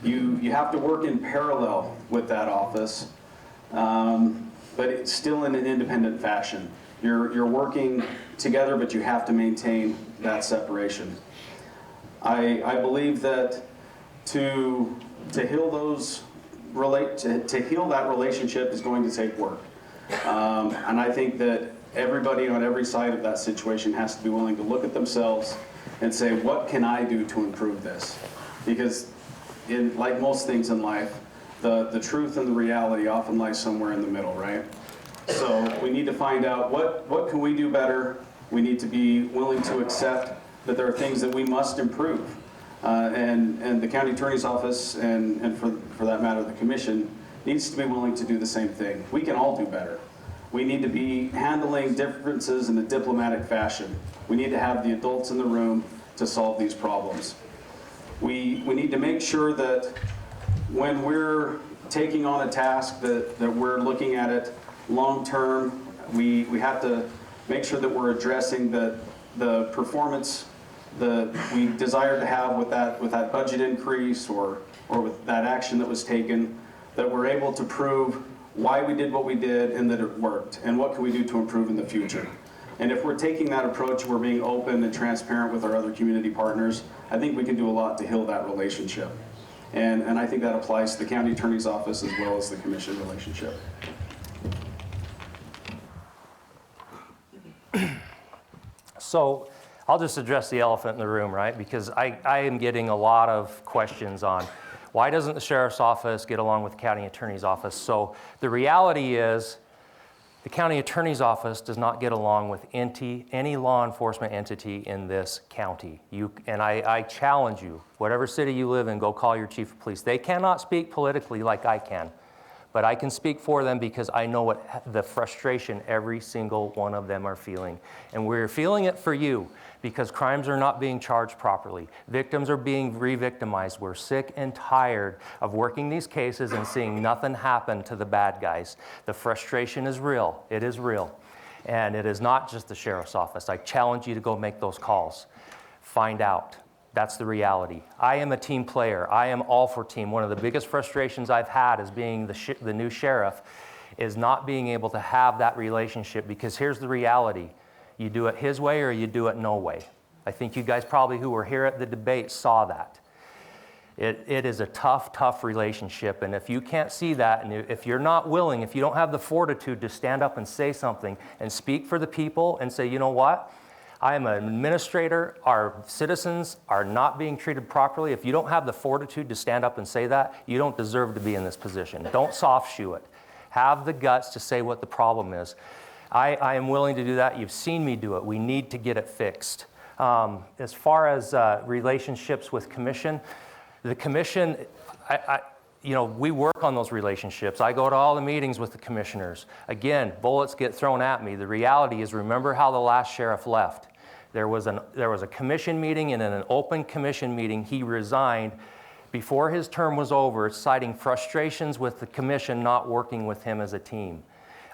C: You have to work in parallel with that office, but it's still in an independent fashion. You're working together, but you have to maintain that separation. I believe that to heal that relationship is going to take work, and I think that everybody on every side of that situation has to be willing to look at themselves and say, what can I do to improve this? Because like most things in life, the truth and the reality often lies somewhere in the middle, right? So we need to find out what can we do better. We need to be willing to accept that there are things that we must improve. And the county attorney's office and for that matter, the commission needs to be willing to do the same thing. We can all do better. We need to be handling differences in a diplomatic fashion. We need to have the adults in the room to solve these problems. We need to make sure that when we're taking on a task that we're looking at it long term, we have to make sure that we're addressing the performance that we desire to have with that budget increase or with that action that was taken, that we're able to prove why we did what we did and that it worked, and what can we do to improve in the future. And if we're taking that approach, we're being open and transparent with our other community partners, I think we can do a lot to heal that relationship. And I think that applies to the county attorney's office as well as the commission relationship.
E: So I'll just address the elephant in the room, right? Because I am getting a lot of questions on why doesn't the sheriff's office get along with the county attorney's office? So the reality is the county attorney's office does not get along with any law enforcement entity in this county. I challenge you, whatever city you live in, go call your chief of police. They cannot speak politically like I can, but I can speak for them because I know what the frustration every single one of them are feeling. And we're feeling it for you because crimes are not being charged properly. Victims are being re-victimized. We're sick and tired of working these cases and seeing nothing happen to the bad guys. The frustration is real. It is real. And it is not just the sheriff's office. I challenge you to go make those calls. Find out. That's the reality. I am a team player. I am all for team. One of the biggest frustrations I've had as being the new sheriff is not being able to have that relationship, because here's the reality. You do it his way or you do it no way. I think you guys probably who were here at the debate saw that. It is a tough relationship, and if you can't see that, and if you're not willing, if you don't have the fortitude to stand up and say something and speak for the people and say, you know what? I am an administrator, our citizens are not being treated properly. If you don't have the fortitude to stand up and say that, you don't deserve to be in this position. Don't soft shoe it. Have the guts to say what the problem is. I am willing to do that. You've seen me do it. We need to get it fixed. As far as relationships with commission, the commission, we work on those relationships. I go to all the meetings with the commissioners. Again, bullets get thrown at me. The reality is, remember how the last sheriff left. There was a commission meeting, and in an open commission meeting, he resigned before his term was over, citing frustrations with the commission not working with him as a team.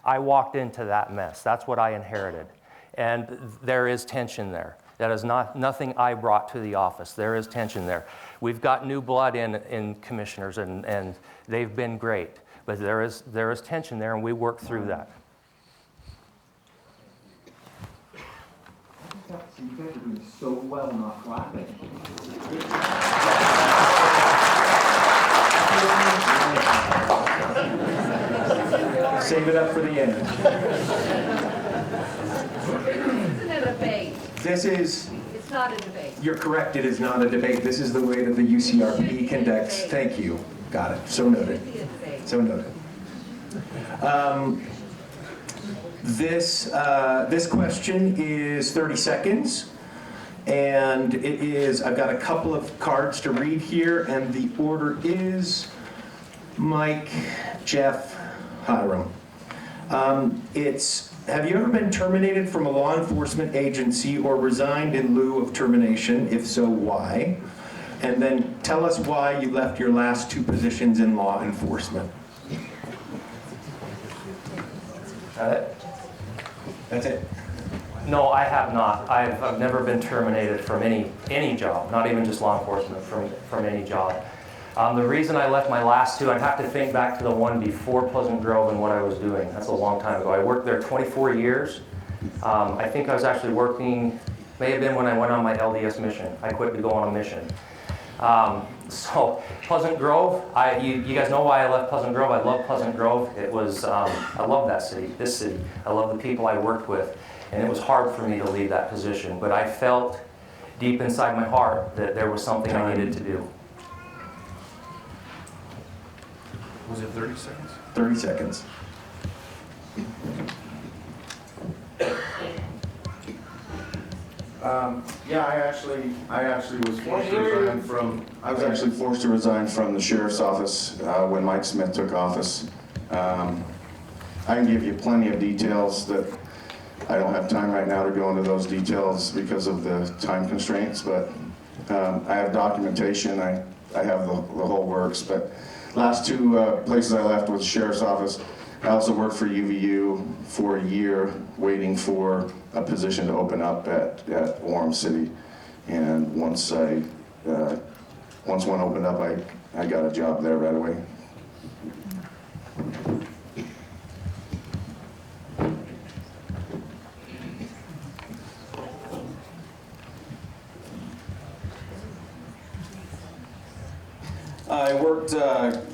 E: I walked into that mess. That's what I inherited. And there is tension there. That is nothing I brought to the office. There is tension there. We've got new blood in commissioners, and they've been great. But there is tension there, and we work through that.
I: You guys are doing so well not clapping.
A: Save it up for the end.
G: Isn't it a debate?
A: This is,
G: It's not a debate.
A: you're correct, it is not a debate. This is the way that the UCRP conducts. Thank you. Got it. So noted.
G: It'd be a debate.
A: So noted. This question is 30 seconds. And it is, I've got a couple of cards to read here, and the order is Mike, Jeff, Hiram. Have you ever been terminated from a law enforcement agency or resigned in lieu of termination? If so, why? And then tell us why you left your last two positions in law enforcement. That's it?
E: No, I have not. I've never been terminated from any job, not even just law enforcement, from any job. The reason I left my last two, I'd have to think back to the one before Pleasant Grove and what I was doing. That's a long time ago. I worked there 24 years. I think I was actually working, may have been when I went on my LDS mission. I quit to go on a mission. So Pleasant Grove, you guys know why I left Pleasant Grove. I love Pleasant Grove. It was, I love that city, this city. I love the people I worked with. And it was hard for me to leave that position. But I felt deep inside my heart that there was something I needed to do.
B: Was it 30 seconds?
A: 30 seconds.
D: Yeah, I actually was forced to resign from, I was actually forced to resign from the sheriff's office when Mike Smith took office. I can give you plenty of details that I don't have time right now to go into those details because of the time constraints, but I have documentation, I have the whole works, but last two places I left was the sheriff's office. I also worked for UVU for a year, waiting for a position to open up at Orem City. And once one opened up, I got a job there right away.
C: I worked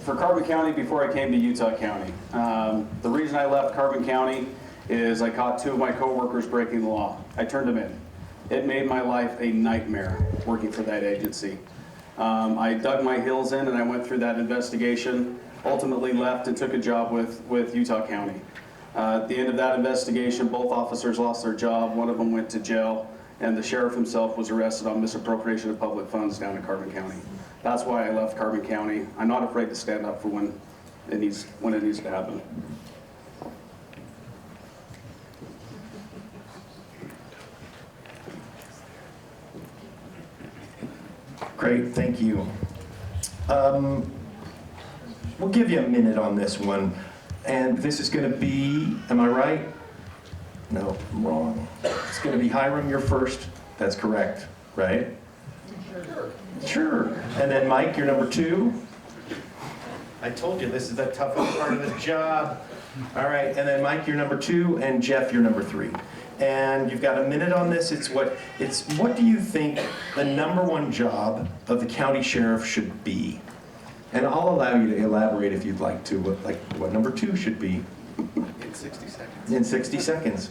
C: for Carbon County before I came to Utah County. The reason I left Carbon County is I caught two of my coworkers breaking the law. I turned them in. It made my life a nightmare working for that agency. I dug my heels in and I went through that investigation, ultimately left and took a job with Utah County. At the end of that investigation, both officers lost their job. One of them went to jail, and the sheriff himself was arrested on misappropriation of public funds down in Carbon County. That's why I left Carbon County. I'm not afraid to stand up for when it needs to happen.
A: Great, thank you. We'll give you a minute on this one. And this is going to be, am I right? No, I'm wrong. It's going to be Hiram, you're first. That's correct, right? Sure. And then Mike, you're number 2. I told you, this is the toughest part of the job. All right, and then Mike, you're number 2, and Jeff, you're number 3. And you've got a minute on this. It's what do you think the number 1 job of the county sheriff should be? And I'll allow you to elaborate if you'd like to, what number 2 should be.
F: In 60 seconds.
A: In 60 seconds.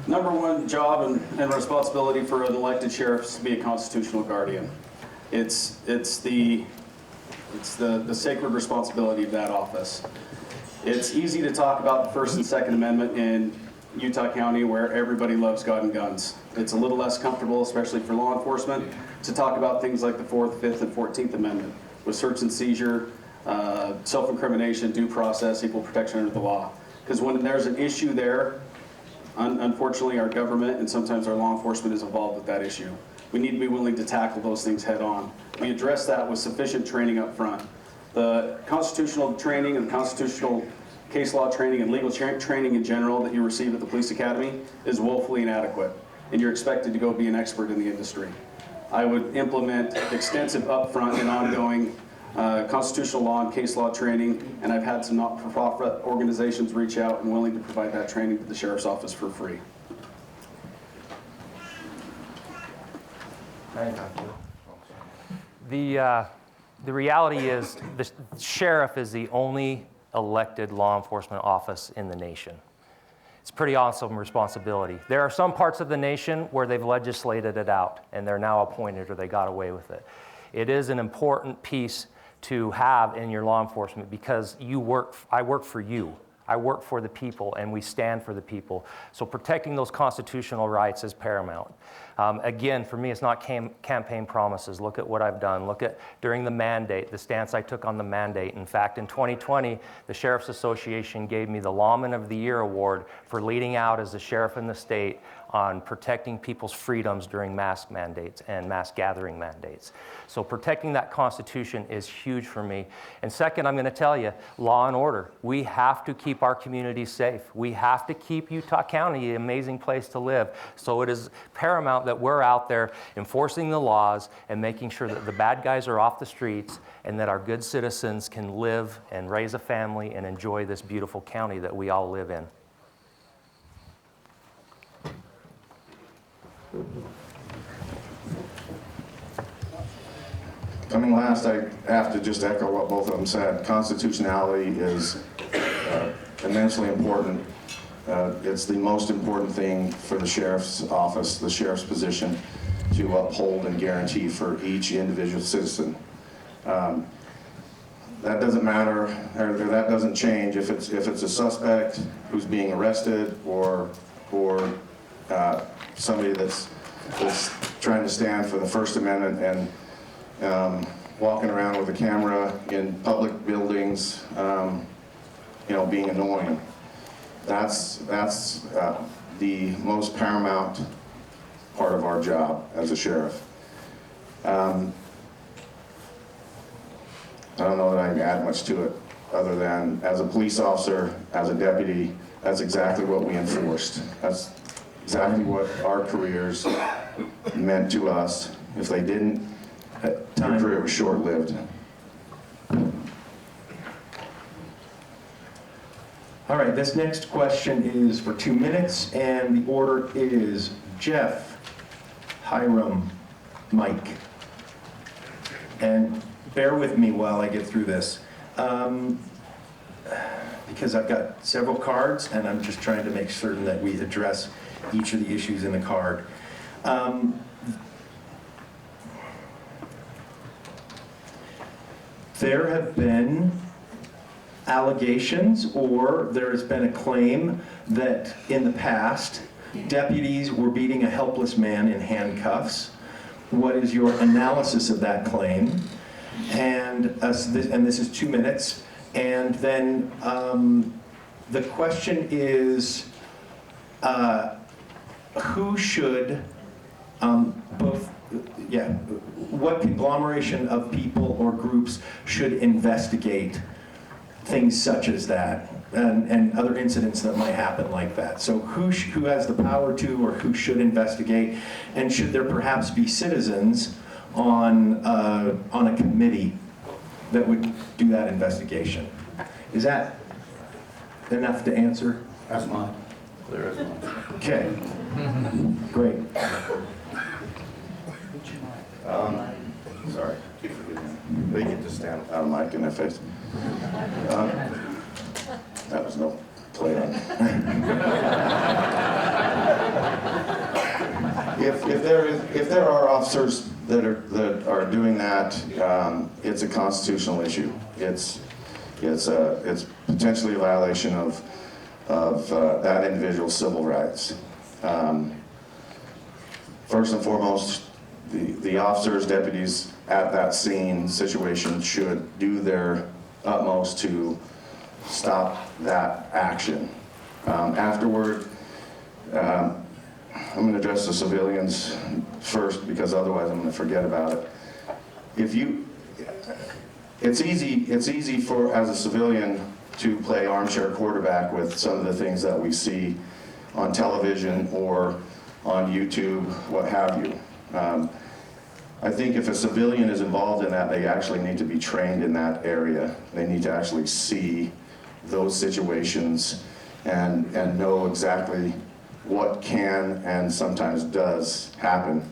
C: Number 1 job and responsibility for an elected sheriff is to be a constitutional guardian. It's the sacred responsibility of that office. It's easy to talk about the First and Second Amendment in Utah County where everybody loves God and guns. It's a little less comfortable, especially for law enforcement, to talk about things like the 4th, 5th, and 14th Amendment with search and seizure, self-incrimination, due process, equal protection under the law. Because when there's an issue there, unfortunately our government and sometimes our law enforcement is involved with that issue. We need to be willing to tackle those things head on. We address that with sufficient training up front. The constitutional training and constitutional case law training, and legal training in general that you receive at the police academy is woefully inadequate, and you're expected to go be an expert in the industry. I would implement extensive upfront and ongoing constitutional law and case law training, and I've had some not-for-profit organizations reach out and willing to provide that training to the Sheriff's Office for free.
E: The reality is the sheriff is the only elected law enforcement office in the nation. It's a pretty awesome responsibility. There are some parts of the nation where they've legislated it out and they're now appointed or they got away with it. It is an important piece to have in your law enforcement because I work for you. I work for the people and we stand for the people. So protecting those constitutional rights is paramount. Again, for me, it's not campaign promises. Look at what I've done. Look at during the mandate, the stance I took on the mandate. In fact, in 2020, the Sheriff's Association gave me the Lawman of the Year award for leading out as the sheriff in the state on protecting people's freedoms during mask mandates and mass gathering mandates. So protecting that Constitution is huge for me. And second, I'm going to tell you, law and order. We have to keep our communities safe. We have to keep Utah County an amazing place to live. So it is paramount that we're out there enforcing the laws and making sure that the bad guys are off the streets and that our good citizens can live and raise a family and enjoy this beautiful county that we all live in.
D: Coming last, I have to just echo what both of them said. Constitutionality is immensely important. It's the most important thing for the sheriff's office, the sheriff's position, to uphold and guarantee for each individual citizen. That doesn't matter, or that doesn't change if it's a suspect who's being arrested or somebody that's trying to stand for the First Amendment and walking around with a camera in public buildings, being annoying. That's the most paramount part of our job as a sheriff. I don't know that I can add much to it other than as a police officer, as a deputy, that's exactly what we enforced. That's exactly what our careers meant to us. If they didn't, our career was short-lived.
A: All right, this next question is for 2 minutes, and the order is Jeff, Hiram, Mike. And bear with me while I get through this, because I've got several cards, and I'm just trying to make certain that we address each of the issues in the card. There have been allegations, or there has been a claim that in the past, deputies were beating a helpless man in handcuffs. What is your analysis of that claim? And this is 2 minutes. And then the question is, who should what conglomeration of people or groups should investigate things such as that and other incidents that might happen like that? So who has the power to, or who should investigate? And should there perhaps be citizens on a committee that would do that investigation? Is that enough to answer?
F: That's mine. There is mine.
A: Okay, great.
D: Sorry, they get to stand without a mic in their face. That was no play on. If there are officers that are doing that, it's a constitutional issue. It's potentially a violation of that individual's civil rights. First and foremost, the officers, deputies at that scene situation should do their utmost to stop that action. Afterward, I'm going to address the civilians first because otherwise I'm going to forget about it. It's easy for, as a civilian, to play armchair quarterback with some of the things that we see on television or on YouTube, what have you. I think if a civilian is involved in that, they actually need to be trained in that area. They need to actually see those situations and know exactly what can and sometimes does happen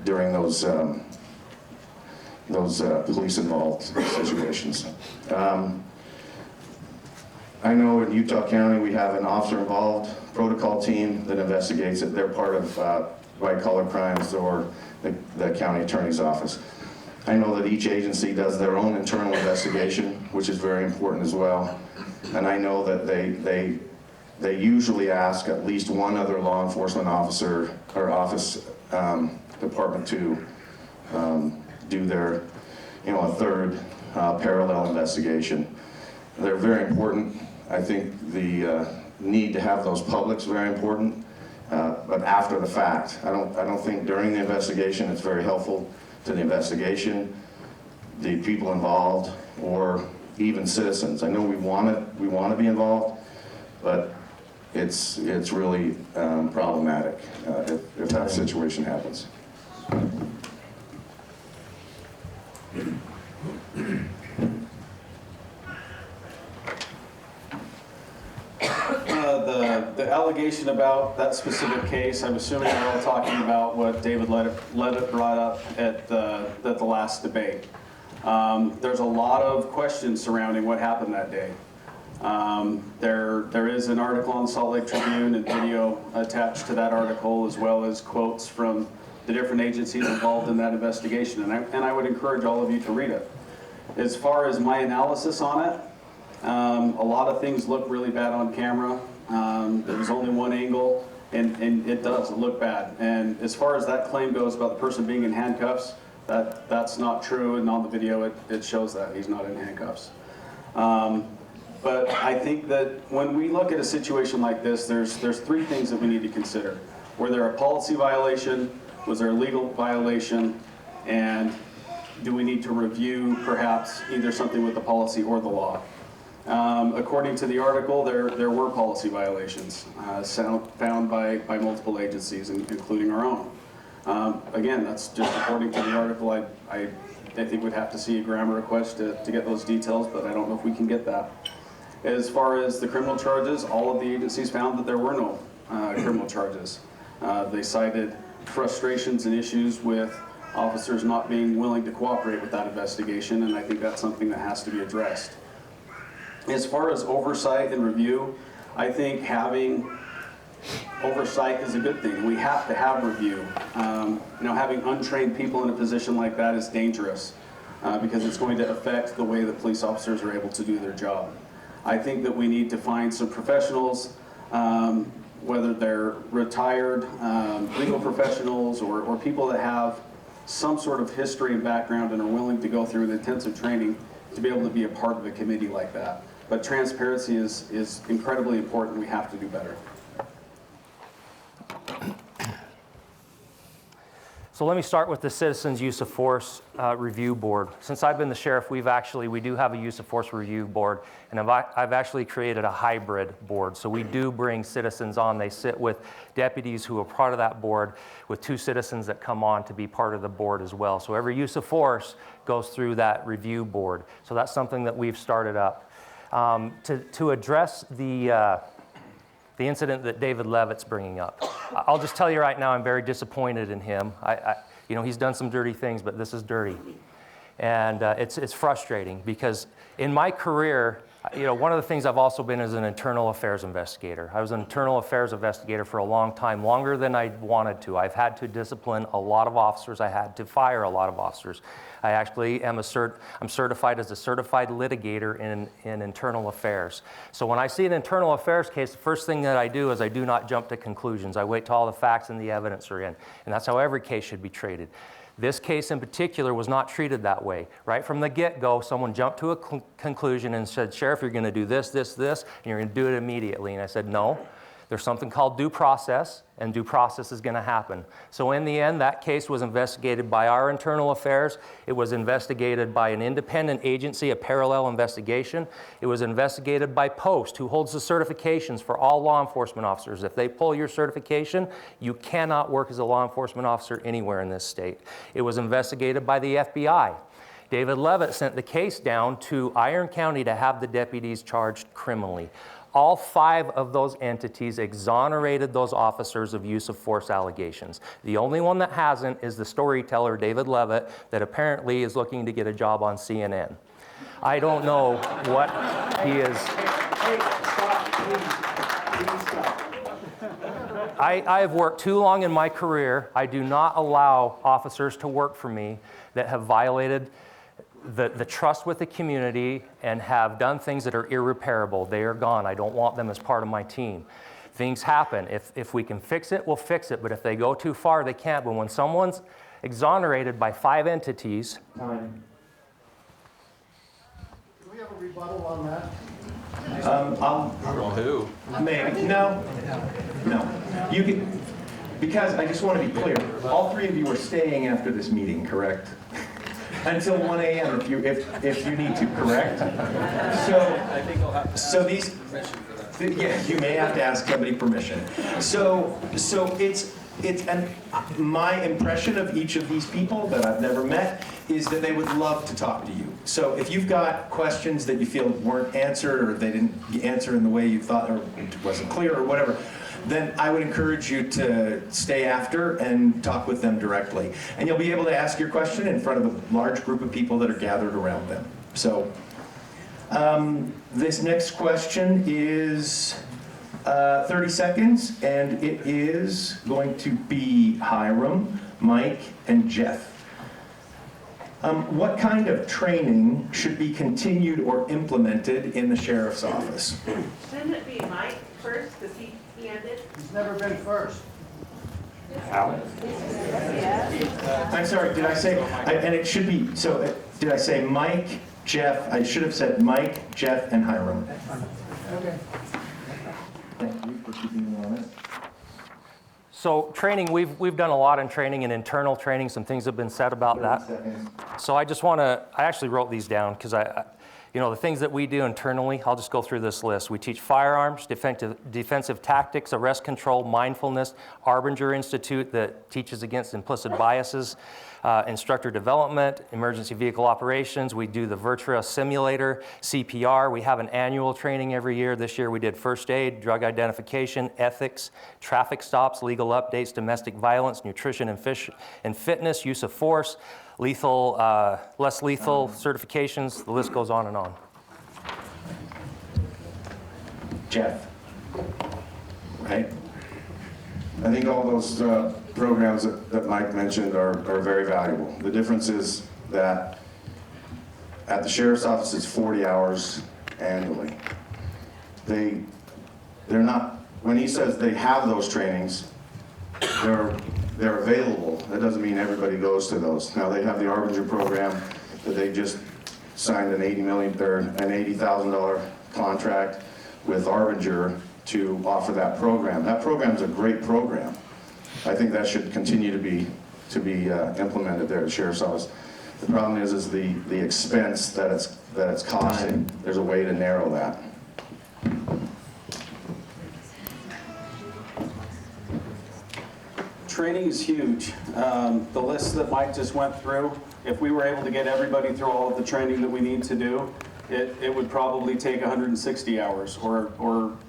D: during those police-involved situations. I know in Utah County we have an officer-involved protocol team that investigates it. They're part of white-collar crimes or the county attorney's office. I know that each agency does their own internal investigation, which is very important as well. And I know that they usually ask at least one other law enforcement officer or office department to do their, a third parallel investigation. They're very important. I think the need to have those publics very important, but after the fact. I don't think during the investigation it's very helpful to the investigation, the people involved, or even citizens. I know we want to be involved, but it's really problematic if that situation happens.
C: The allegation about that specific case, I'm assuming we're all talking about what David Levitt brought up at the last debate. There's a lot of questions surrounding what happened that day. There is an article on Salt Lake Tribune and video attached to that article, as well as quotes from the different agencies involved in that investigation, and I would encourage all of you to read it. As far as my analysis on it, a lot of things look really bad on camera. There was only one angle, and it does look bad. And as far as that claim goes about the person being in handcuffs, that's not true, and on the video it shows that he's not in handcuffs. But I think that when we look at a situation like this, there's three things that we need to consider. Were there a policy violation? Was there a legal violation? And do we need to review perhaps either something with the policy or the law? According to the article, there were policy violations found by multiple agencies, including our own. Again, that's just according to the article. I think we'd have to see a grammar request to get those details, but I don't know if we can get that. As far as the criminal charges, all of the agencies found that there were no criminal charges. They cited frustrations and issues with officers not being willing to cooperate with that investigation, and I think that's something that has to be addressed. As far as oversight and review, I think having oversight is a good thing. We have to have review. Having untrained people in a position like that is dangerous because it's going to affect the way that police officers are able to do their job. I think that we need to find some professionals, whether they're retired legal professionals or people that have some sort of history and background and are willing to go through an intensive training to be able to be a part of a committee like that. But transparency is incredibly important. We have to do better.
E: So let me start with the Citizens Use of Force Review Board. Since I've been the sheriff, we do have a Use of Force Review Board, and I've actually created a hybrid board. So we do bring citizens on. They sit with deputies who are part of that board, with 2 citizens that come on to be part of the board as well. So every use of force goes through that review board. So that's something that we've started up. To address the incident that David Levitt's bringing up. I'll just tell you right now, I'm very disappointed in him. He's done some dirty things, but this is dirty. And it's frustrating because in my career, one of the things I've also been is an internal affairs investigator. I was an internal affairs investigator for a long time, longer than I wanted to. I've had to discipline a lot of officers. I had to fire a lot of officers. I actually am I'm certified as a certified litigator in internal affairs. So when I see an internal affairs case, the first thing that I do is I do not jump to conclusions. I wait till all the facts and the evidence are in. And that's how every case should be treated. This case in particular was not treated that way. Right from the get-go, someone jumped to a conclusion and said, Sheriff, you're going to do this, this, this, and you're going to do it immediately. And I said, no, There's something called due process, and due process is going to happen. So in the end, that case was investigated by our internal affairs. It was investigated by an independent agency, a parallel investigation. It was investigated by Post, who holds the certifications for all law enforcement officers. If they pull your certification, you cannot work as a law enforcement officer anywhere in this state. It was investigated by the FBI. David Levitt sent the case down to Iron County to have the deputies charged criminally. All 5 of those entities exonerated those officers of use of force allegations. The only one that hasn't is the storyteller, David Levitt, that apparently is looking to get a job on CNN. I don't know what he is. I have worked too long in my career. I do not allow officers to work for me that have violated the trust with the community and have done things that are irreparable. They are gone. I don't want them as part of my team. Things happen. If we can fix it, we'll fix it. But if they go too far, they can't. But when someone's exonerated by 5 entities.
D: Time. Do we have a rebuttal on that?
F: Who?
A: Maybe. No. You can, because I just want to be clear, all 3 of you are staying after this meeting, correct? Until 1 a.m. if you need to, correct? So these, yeah, you may have to ask somebody permission. So it's my impression of each of these people that I've never met is that they would love to talk to you. So if you've got questions that you feel weren't answered or they didn't answer in the way you thought or it wasn't clear or whatever, then I would encourage you to stay after and talk with them directly. And you'll be able to ask your question in front of a large group of people that are gathered around them. So this next question is 30 seconds, and it is going to be Hiram, Mike, and Jeff. What kind of training should be continued or implemented in the sheriff's office?
J: Shouldn't it be Mike first, because he ended?
D: He's never been first.
A: I'm sorry, did I say, and it should be, so did I say Mike, Jeff? I should have said Mike, Jeff, and Hiram.
D: Okay.
A: Thank you for keeping me honest.
E: So training, we've done a lot in training and internal training. Some things have been said about that.
A: 30 seconds.
E: So I just want to, I actually wrote these down because the things that we do internally, I'll just go through this list. We teach firearms, defensive tactics, arrest control, mindfulness, Arbinger Institute that teaches against implicit biases, instructor development, emergency vehicle operations. We do the Virtua simulator, CPR. We have an annual training every year. This year we did first aid, drug identification, ethics, traffic stops, legal updates, domestic violence, nutrition and fitness, use of force, lethal, less lethal certifications. The list goes on and on.
A: Jeff, right?
D: I think all those programs that Mike mentioned are very valuable. The difference is that at the sheriff's office it's 40 hours annually. They're not, when he says they have those trainings, they're available. That doesn't mean everybody goes to those. Now they have the Arbinger program that they just signed an $80,000 contract with Arbinger to offer that program. That program's a great program. I think that should continue to be implemented there at the sheriff's office. The problem is the expense that it's costing. There's a way to narrow that.
C: Training is huge. The list that Mike just went through, if we were able to get everybody through all of the training that we need to do, it would probably take 160 hours or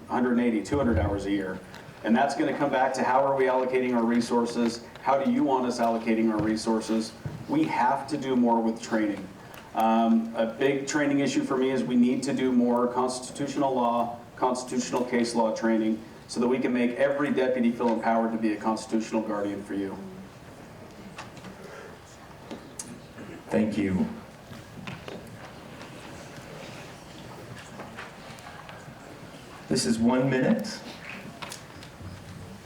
C: 180, 200 hours a year. And that's going to come back to how are we allocating our resources? How do you want us allocating our resources? We have to do more with training. A big training issue for me is we need to do more constitutional law, constitutional case law training so that we can make every deputy feel empowered to be a constitutional guardian for you.
A: Thank you. This is 1 minute.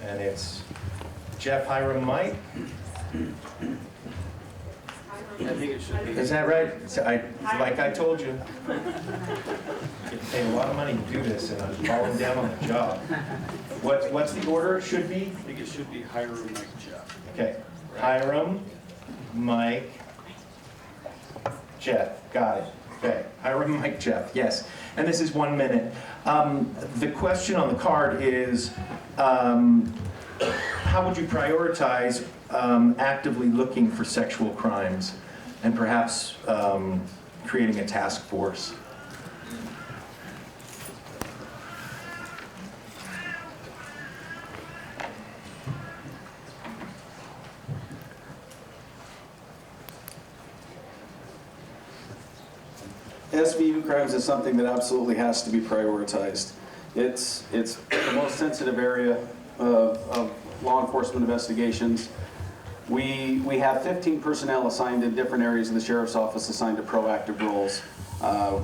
A: And it's Jeff, Hiram, Mike.
J: Hiram,
C: I think it should be.
A: Is that right? Like I told you. Get paid a lot of money to do this, and I'm falling down on the job. What's the order? It should be?
C: I think it should be Hiram, Mike, Jeff.
A: Okay. Hiram, Mike, Jeff. Got it. Okay. Hiram, Mike, Jeff. Yes. And this is 1 minute. The question on the card is, how would you prioritize actively looking for sexual crimes and perhaps creating a task force?
C: SVU crimes is something that absolutely has to be prioritized. It's the most sensitive area of law enforcement investigations. We have 15 personnel assigned in different areas of the Sheriff's Office assigned to proactive roles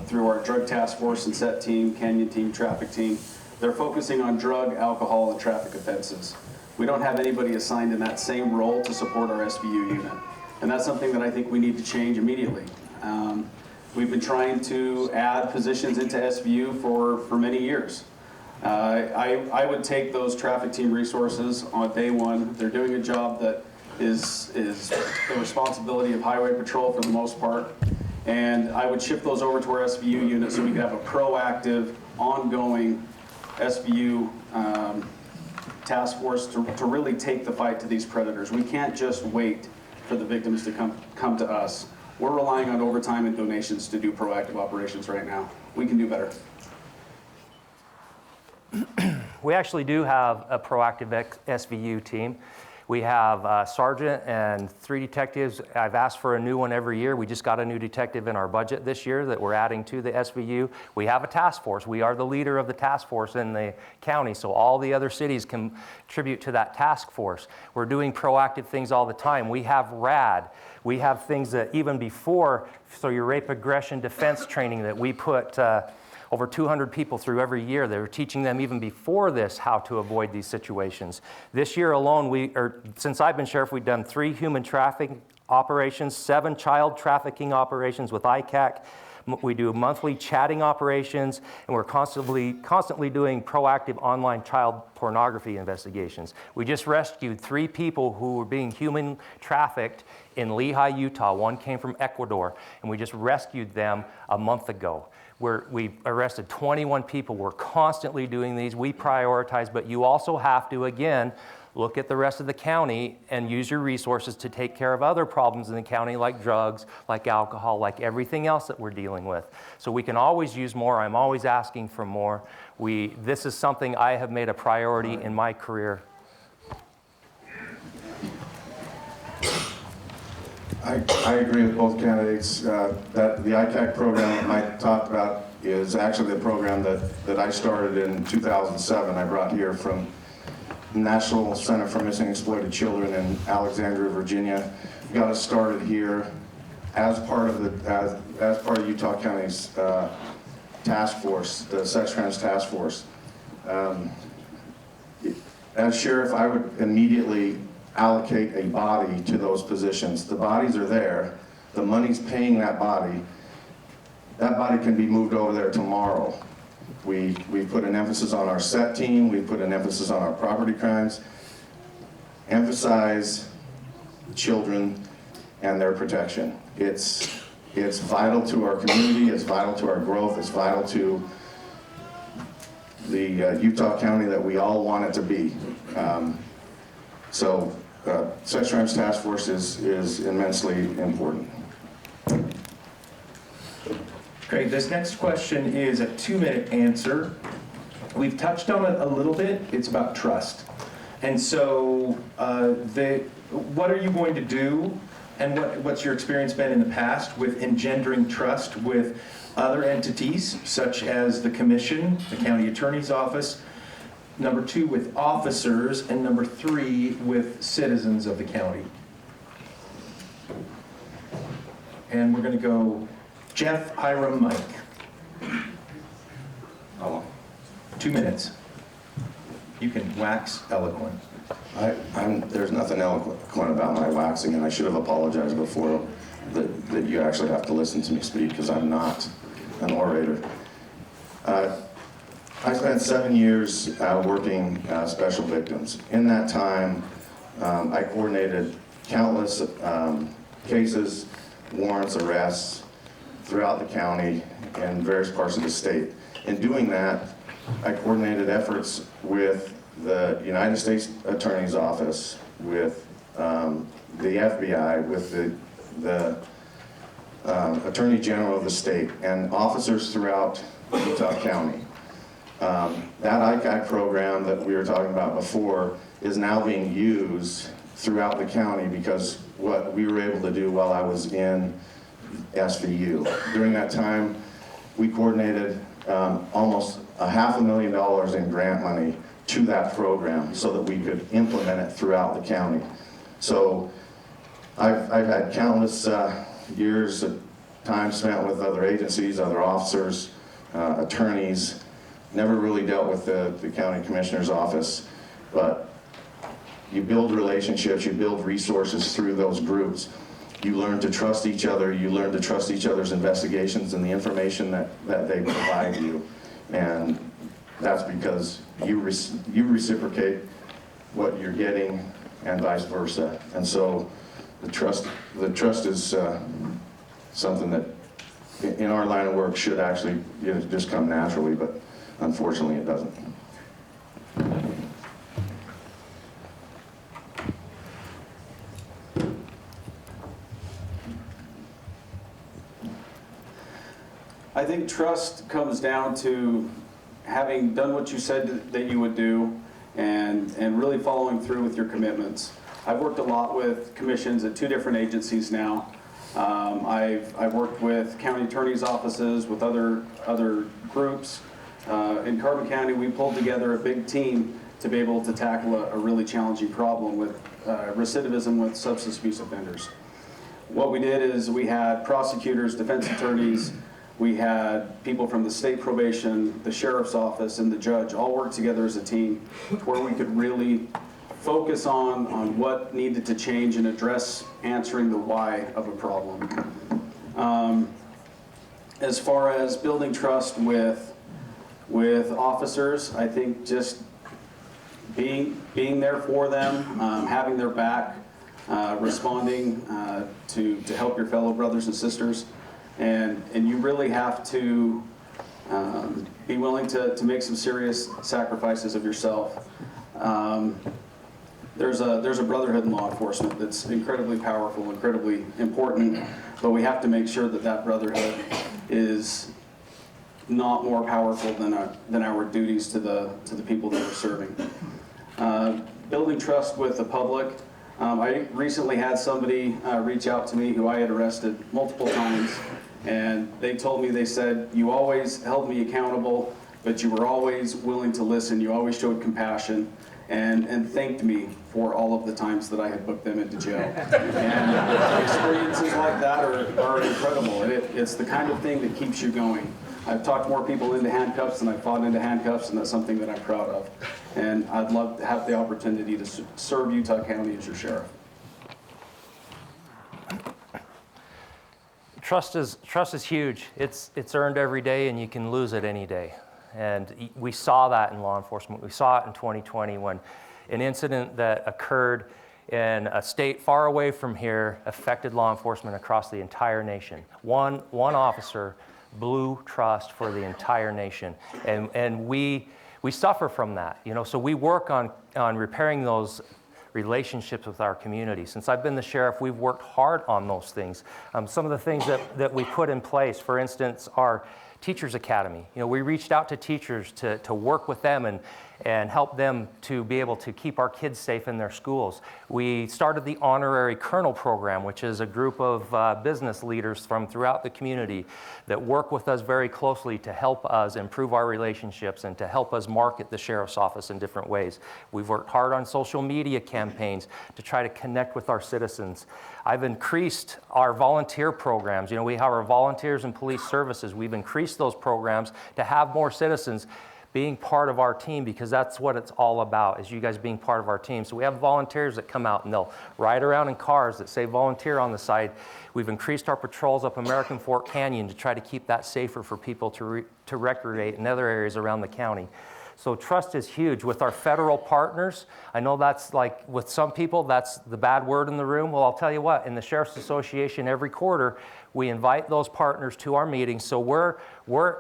C: through our drug task force and set team, Canyon team, traffic team. They're focusing on drug, alcohol, and traffic offenses. We don't have anybody assigned in that same role to support our SVU unit. And that's something that I think we need to change immediately. We've been trying to add positions into SVU for many years. I would take those traffic team resources on day one. They're doing a job that is the responsibility of highway patrol for the most part. And I would shift those over to our SVU unit so we could have a proactive, ongoing SVU task force to really take the fight to these predators. We can't just wait for the victims to come to us. We're relying on overtime and donations to do proactive operations right now. We can do better.
E: We actually do have a proactive SVU team. We have a sergeant and 3 detectives. I've asked for a new one every year. We just got a new detective in our budget this year that we're adding to the SVU. We have a task force. We are the leader of the task force in the county, so all the other cities can contribute to that task force. We're doing proactive things all the time. We have RAD. We have things that even before, so your rape aggression defense training that we put over 200 people through every year. They were teaching them even before this how to avoid these situations. This year alone, since I've been sheriff, we've done 3 human trafficking operations, 7 child trafficking operations with ICAC. We do monthly chatting operations, and we're constantly doing proactive online child pornography investigations. We just rescued 3 people who were being human trafficked in Lehi, Utah. One came from Ecuador, and we just rescued them a month ago. We arrested 21 people. We're constantly doing these. We prioritize, but you also have to, again, look at the rest of the county and use your resources to take care of other problems in the county, like drugs, like alcohol, like everything else that we're dealing with. So we can always use more. I'm always asking for more. This is something I have made a priority in my career.
D: I agree with both candidates that the ICAC program that Mike talked about is actually the program that I started in 2007. I brought here from National Center for Missing and Exploited Children in Alexandria, Virginia. Got us started here as part of as part of Utah County's task force, the Sex Crimes Task Force. As sheriff, I would immediately allocate a body to those positions. The bodies are there. The money's paying that body. That body can be moved over there tomorrow. We put an emphasis on our set team. We put an emphasis on our property crimes. Emphasize children and their protection. It's vital to our community. It's vital to our growth. It's vital to the Utah County that we all want it to be. So Sex Crimes Task Force is immensely important.
A: Great. This next question is a 2-minute answer. We've touched on it a little bit. It's about trust. And so what are you going to do, and what's your experience been in the past with engendering trust with other entities, such as the commission, the county attorney's office, number 2 with officers, and number 3 with citizens of the county? And we're going to go Jeff, Hiram, Mike. 2 minutes. You can wax eloquent.
D: There's nothing eloquent about my waxing, and I should have apologized before that you actually have to listen to me speak, because I'm not an orator. I spent 7 years working special victims. In that time, I coordinated countless cases, warrants, arrests throughout the county and various parts of the state. In doing that, I coordinated efforts with the United States Attorney's Office, with the FBI, with the Attorney General of the state, and officers throughout Utah County. That ICAC program that we were talking about before is now being used throughout the county because what we were able to do while I was in SVU. During that time, we coordinated almost $500,000 in grant money to that program so that we could implement it throughout the county. So I've had countless years of time spent with other agencies, other officers, attorneys. Never really dealt with the county commissioner's office, but you build relationships, you build resources through those groups. You learn to trust each other, you learn to trust each other's investigations and the information that they provide you. And that's because you reciprocate what you're getting and vice versa. And so the trust is something that in our line of work should actually just come naturally, but unfortunately it doesn't.
C: I think trust comes down to having done what you said that you would do and really following through with your commitments. I've worked a lot with commissions at 2 different agencies now. I've worked with county attorneys' offices, with other groups. In Carbon County, we pulled together a big team to be able to tackle a really challenging problem with recidivism with substance abuse offenders. What we did is we had prosecutors, defense attorneys, we had people from the state probation, the sheriff's office, and the judge all work together as a team where we could really focus on what needed to change and address answering the why of a problem. As far as building trust with officers, I think just being there for them, having their back, responding to help your fellow brothers and sisters. And you really have to be willing to make some serious sacrifices of yourself. There's a brotherhood in law enforcement that's incredibly powerful, incredibly important, but we have to make sure that brotherhood is not more powerful than our duties to the people that we're serving. Building trust with the public. I recently had somebody reach out to me who I had arrested multiple times, and they told me, they said, you always held me accountable, but you were always willing to listen, you always showed compassion, and thanked me for all of the times that I had booked them into jail. And experiences like that are incredible, and it's the kind of thing that keeps you going. I've talked more people into handcuffs than I've fought into handcuffs, and that's something that I'm proud of. And I'd love to have the opportunity to serve Utah County as your sheriff.
E: Trust is huge. It's earned every day, and you can lose it any day. And we saw that in law enforcement. We saw it in 2020 when an incident that occurred in a state far away from here affected law enforcement across the entire nation. One officer blew trust for the entire nation, and we suffer from that. So we work on repairing those relationships with our community. Since I've been the sheriff, we've worked hard on those things. Some of the things that we put in place, for instance, our Teachers Academy. We reached out to teachers to work with them and help them to be able to keep our kids safe in their schools. We started the Honorary Colonel Program, which is a group of business leaders from throughout the community that work with us very closely to help us improve our relationships and to help us market the sheriff's office in different ways. We've worked hard on social media campaigns to try to connect with our citizens. I've increased our volunteer programs. We have our volunteers and police services. We've increased those programs to have more citizens being part of our team, because that's what it's all about, is you guys being part of our team. So we have volunteers that come out and they'll ride around in cars that say volunteer on the side. We've increased our patrols up American Fork Canyon to try to keep that safer for people to recreate in other areas around the county. So trust is huge. With our federal partners, I know that's like, with some people, that's the bad word in the room. Well, I'll tell you what, in the Sheriff's Association every quarter, we invite those partners to our meetings, so we're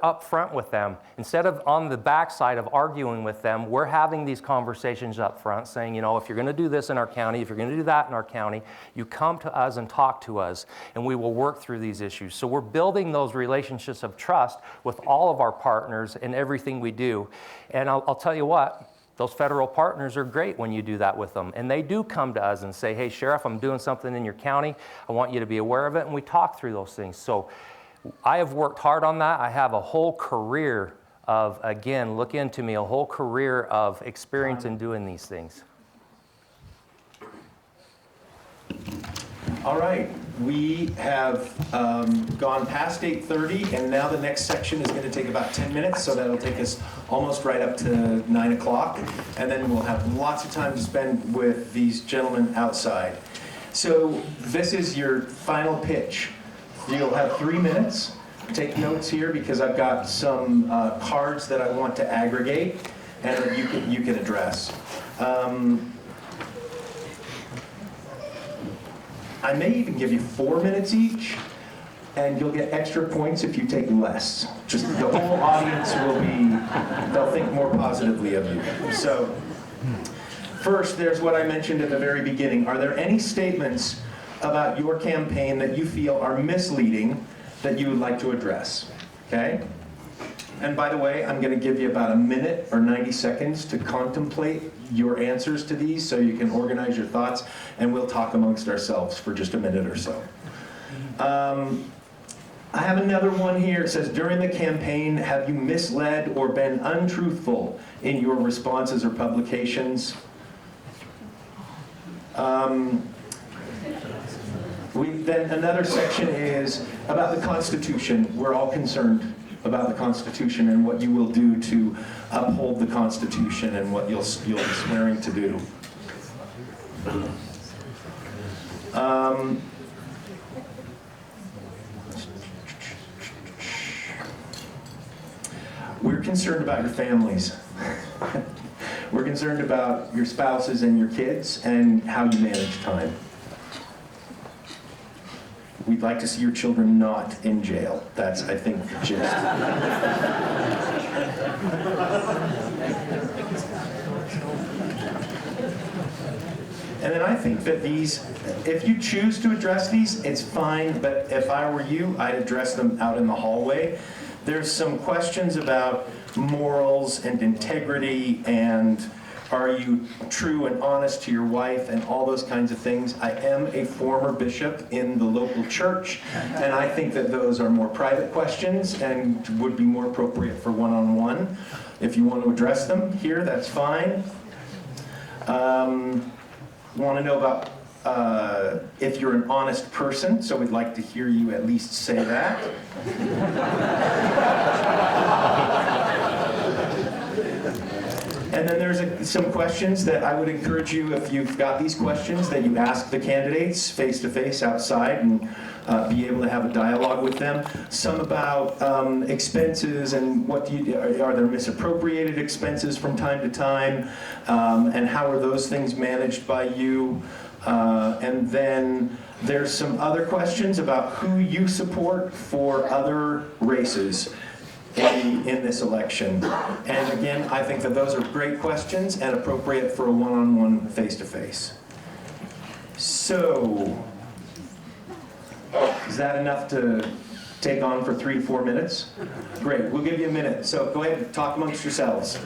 E: up front with them. Instead of on the backside of arguing with them, we're having these conversations up front saying, you know, if you're gonna do this in our county, if you're gonna do that in our county, you come to us and talk to us, and we will work through these issues. So we're building those relationships of trust with all of our partners in everything we do. And I'll tell you what, those federal partners are great when you do that with them. And they do come to us and say, hey, Sheriff, I'm doing something in your county. I want you to be aware of it. And we talk through those things. So I have worked hard on that. I have a whole career of, again, look into me, a whole career of experience in doing these things.
A: All right, we have gone past 8:30, and now the next section is going to take about 10 minutes, so that'll take us almost right up to 9 o'clock, and then we'll have lots of time to spend with these gentlemen outside. So this is your final pitch. You'll have 3 minutes. Take notes here because I've got some cards that I want to aggregate and that you can address. I may even give you 4 minutes each, and you'll get extra points if you take less. Just the whole audience they'll think more positively of you. So, first, there's what I mentioned at the very beginning. Are there any statements about your campaign that you feel are misleading that you would like to address? Okay? And by the way, I'm going to give you about a minute or 90 seconds to contemplate your answers to these so you can organize your thoughts, and we'll talk amongst ourselves for just a minute or so. I have another one here. It says, during the campaign, have you misled or been untruthful in your responses or publications? Then another section is about the Constitution. We're all concerned about the Constitution and what you will do to uphold the Constitution and what you'll be swearing to do. We're concerned about your families. We're concerned about your spouses and your kids and how you manage time. We'd like to see your children not in jail. That's, I think, the gist. And then I think that these, if you choose to address these, it's fine, but if I were you, I'd address them out in the hallway. There's some questions about morals and integrity and are you true and honest to your wife and all those kinds of things. I am a former bishop in the local church, and I think that those are more private questions and would be more appropriate for one-on-one. If you want to address them here, that's fine. Want to know about if you're an honest person, so we'd like to hear you at least say that. And then there's some questions that I would encourage you, if you've got these questions, that you ask the candidates face-to-face outside and be able to have a dialogue with them. Some about expenses and what do you, are there misappropriated expenses from time to time, and how are those things managed by you? And then there's some other questions about who you support for other races in this election. And again, I think that those are great questions and appropriate for a one-on-one face-to-face. So, is that enough to take on for 3 to 4 minutes? Great, we'll give you a minute. So go ahead and talk amongst yourselves.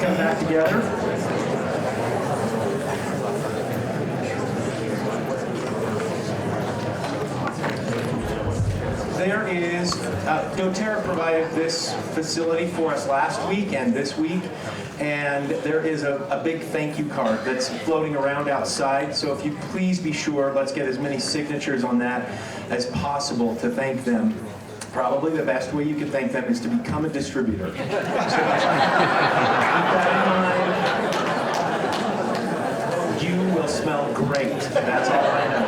A: come back together. There is, doTERRA provided this facility for us last week and this week, and there is a big thank you card that's floating around outside, so if you please be sure, let's get as many signatures on that as possible to thank them. Probably the best way you can thank them is to become a distributor. So, keep that in mind. You will smell great, that's all I know.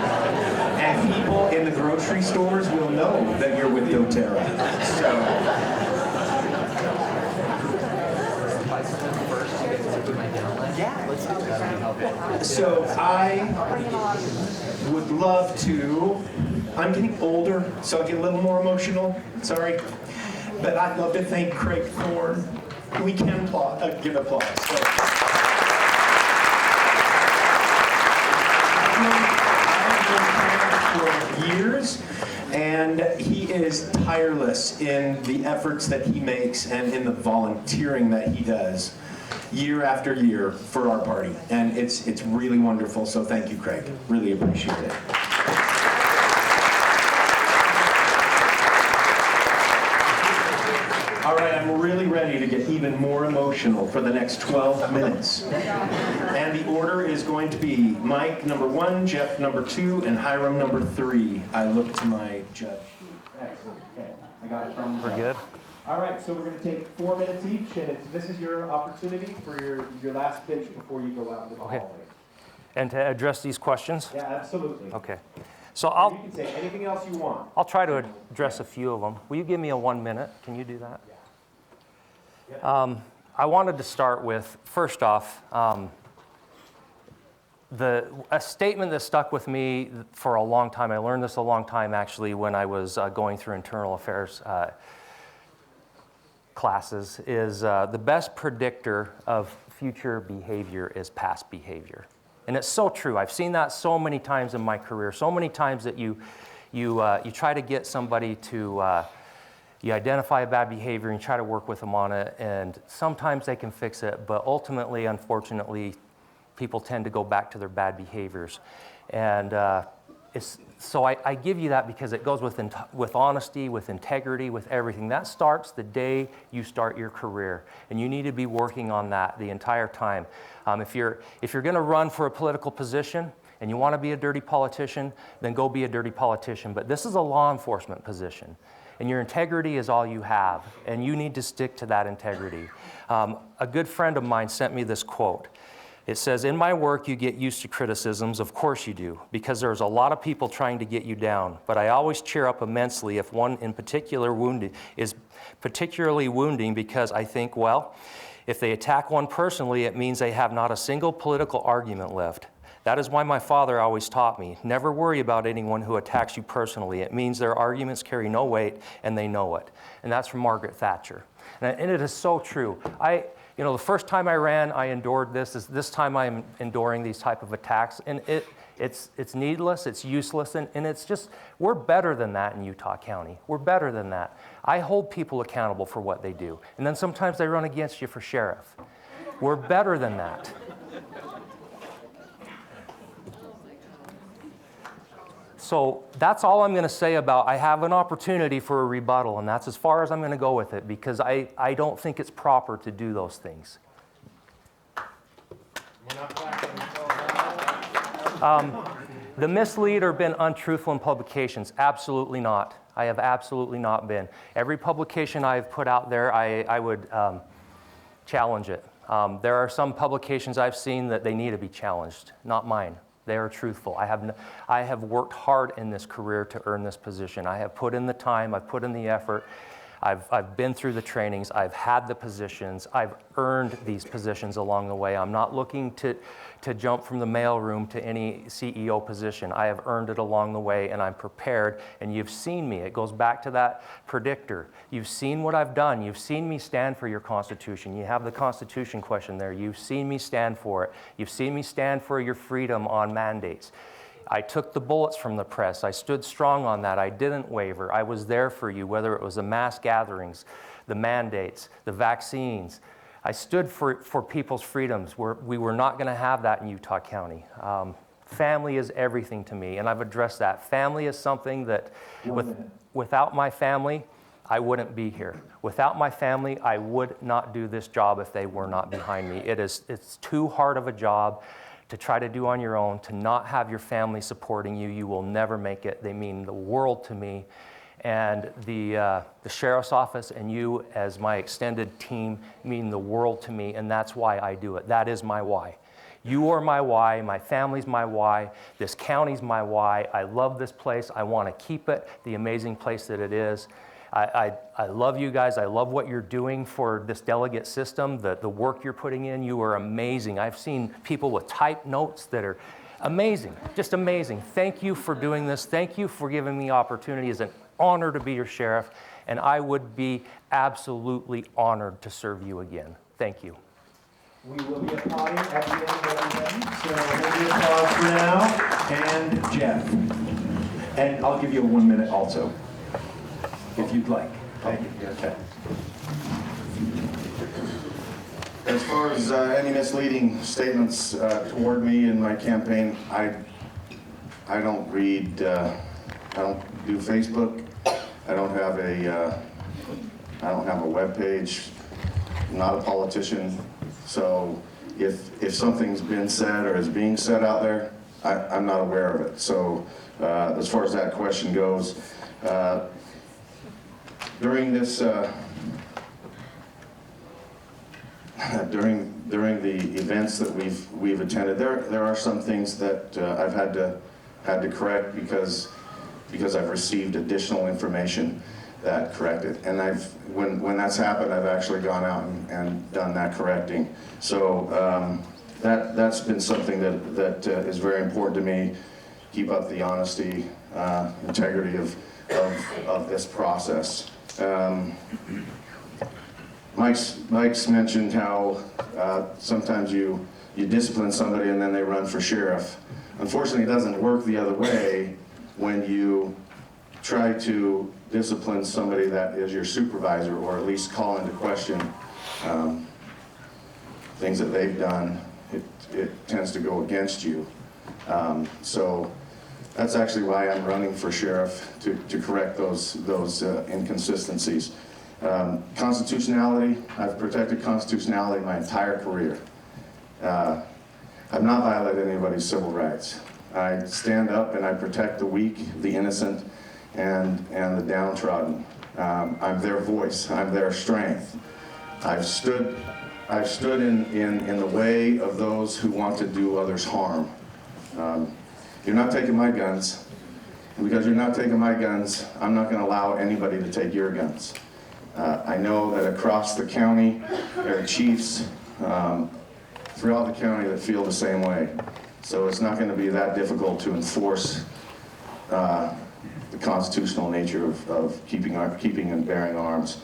A: And people in the grocery stores will know that you're with doTERRA. So I would love to, I'm getting older, so I get a little more emotional, sorry. But I'd love to thank Craig Thorne. We can give applause. So. For years, and he is tireless in the efforts that he makes and in the volunteering that he does year after year for our party, and it's really wonderful, so thank you, Craig. Really appreciate it. All right, I'm really ready to get even more emotional for the next 12 minutes. And the order is going to be Mike number 1, Jeff number 2, and Hiram number 3. I look to my judge. Excellent. Okay, I got it from.
E: We're good.
A: All right, so we're going to take 4 minutes each, and this is your opportunity for your last pitch before you go out into the hallway.
E: And to address these questions?
A: Yeah, absolutely.
E: Okay. So
A: You can say anything else you want.
E: I'll try to address a few of them. Will you give me a 1 minute? Can you do that? I wanted to start with, first off, a statement that stuck with me for a long time. I learned this a long time, actually, when I was going through internal affairs classes, is the best predictor of future behavior is past behavior. And it's so true. I've seen that so many times in my career, so many times that you try to get somebody to, you identify a bad behavior and you try to work with them on it, and sometimes they can fix it, but ultimately, unfortunately, people tend to go back to their bad behaviors. And so I give you that because it goes with honesty, with integrity, with everything. That starts the day you start your career, and you need to be working on that the entire time. If you're going to run for a political position and you want to be a dirty politician, then go be a dirty politician. But this is a law enforcement position, and your integrity is all you have, and you need to stick to that integrity. A good friend of mine sent me this quote. It says, "In my work, you get used to criticisms. Of course you do, because there's a lot of people trying to get you down. But I always cheer up immensely if one in particular is particularly wounding, because I think, well, if they attack one personally, it means they have not a single political argument left. That is why my father always taught me, never worry about anyone who attacks you personally. It means their arguments carry no weight, and they know it." And that's from Margaret Thatcher. And it is so true. The first time I ran, I endured this. This time I'm enduring these type of attacks, and it's needless, it's useless, and it's just, we're better than that in Utah County. We're better than that. I hold people accountable for what they do, and then sometimes they run against you for sheriff. We're better than that. So that's all I'm going to say about, I have an opportunity for a rebuttal, and that's as far as I'm going to go with it, because I don't think it's proper to do those things. The mislead or been untruthful in publications? Absolutely not. I have absolutely not been. Every publication I've put out there, I would challenge it. There are some publications I've seen that they need to be challenged, not mine. They are truthful. I have worked hard in this career to earn this position. I have put in the time, I've put in the effort, I've been through the trainings, I've had the positions, I've earned these positions along the way. I'm not looking to jump from the mailroom to any CEO position. I have earned it along the way, and I'm prepared, and you've seen me. It goes back to that predictor. You've seen what I've done. You've seen me stand for your Constitution. You have the Constitution question there. You've seen me stand for it. You've seen me stand for your freedom on mandates. I took the bullets from the press. I stood strong on that. I didn't waver. I was there for you, whether it was the mass gatherings, the mandates, the vaccines. I stood for people's freedoms. We were not going to have that in Utah County. Family is everything to me, and I've addressed that. Family is something that without my family, I wouldn't be here. Without my family, I would not do this job if they were not behind me. It's too hard of a job to try to do on your own, to not have your family supporting you. You will never make it. They mean the world to me. And the sheriff's office and you as my extended team mean the world to me, and that's why I do it. That is my why. You are my why, my family's my why, this county's my why. I love this place. I want to keep it the amazing place that it is. I love you guys. I love what you're doing for this delegate system, the work you're putting in. You are amazing. I've seen people with typed notes that are amazing, just amazing. Thank you for doing this. Thank you for giving me opportunity. It's an honor to be your sheriff, and I would be absolutely honored to serve you again. Thank you.
A: We will be applauding at the end of everything, so maybe applause for now, and Jeff. And I'll give you a 1 minute also, if you'd like. Thank you. Okay.
D: As far as any misleading statements toward me in my campaign, I don't read, I don't do Facebook. I don't have a web page. I'm not a politician. So if something's been said or is being said out there, I'm not aware of it. So as far as that question goes, during this during the events that we've attended, there are some things that I've had to correct because I've received additional information that corrected. And when that's happened, I've actually gone out and done that correcting. So that's been something that is very important to me. Keep up the honesty, integrity of this process. Mike's mentioned how sometimes you discipline somebody and then they run for sheriff. Unfortunately, it doesn't work the other way when you try to discipline somebody that is your supervisor, or at least call into question things that they've done. It tends to go against you. So that's actually why I'm running for sheriff, to correct those inconsistencies. Constitutionality, I've protected constitutionality my entire career. I've not violated anybody's civil rights. I stand up and I protect the weak, the innocent, and the downtrodden. I'm their voice, I'm their strength. I've stood in the way of those who want to do others harm. You're not taking my guns, and because you're not taking my guns, I'm not going to allow anybody to take your guns. I know that across the county, there are chiefs throughout the county that feel the same way. So it's not going to be that difficult to enforce the constitutional nature of keeping and bearing arms.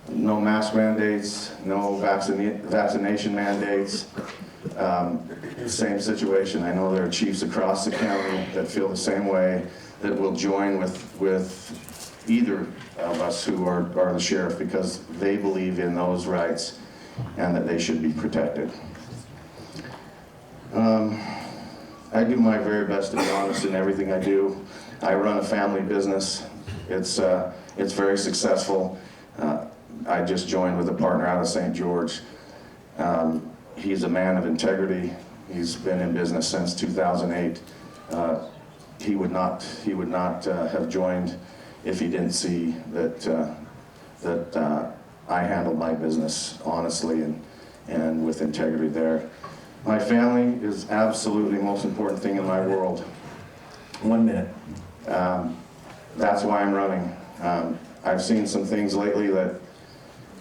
D: No mask mandates, no vaccination mandates. Same situation. I know there are chiefs across the county that feel the same way, that will join with either of us who are the sheriff, because they believe in those rights and that they should be protected. I do my very best to be honest in everything I do. I run a family business. It's very successful. I just joined with a partner out of St. George. He's a man of integrity. He's been in business since 2008. He would not have joined if he didn't see that I handled my business honestly and with integrity there. My family is absolutely the most important thing in my world.
A: 1 minute.
D: That's why I'm running. I've seen some things lately that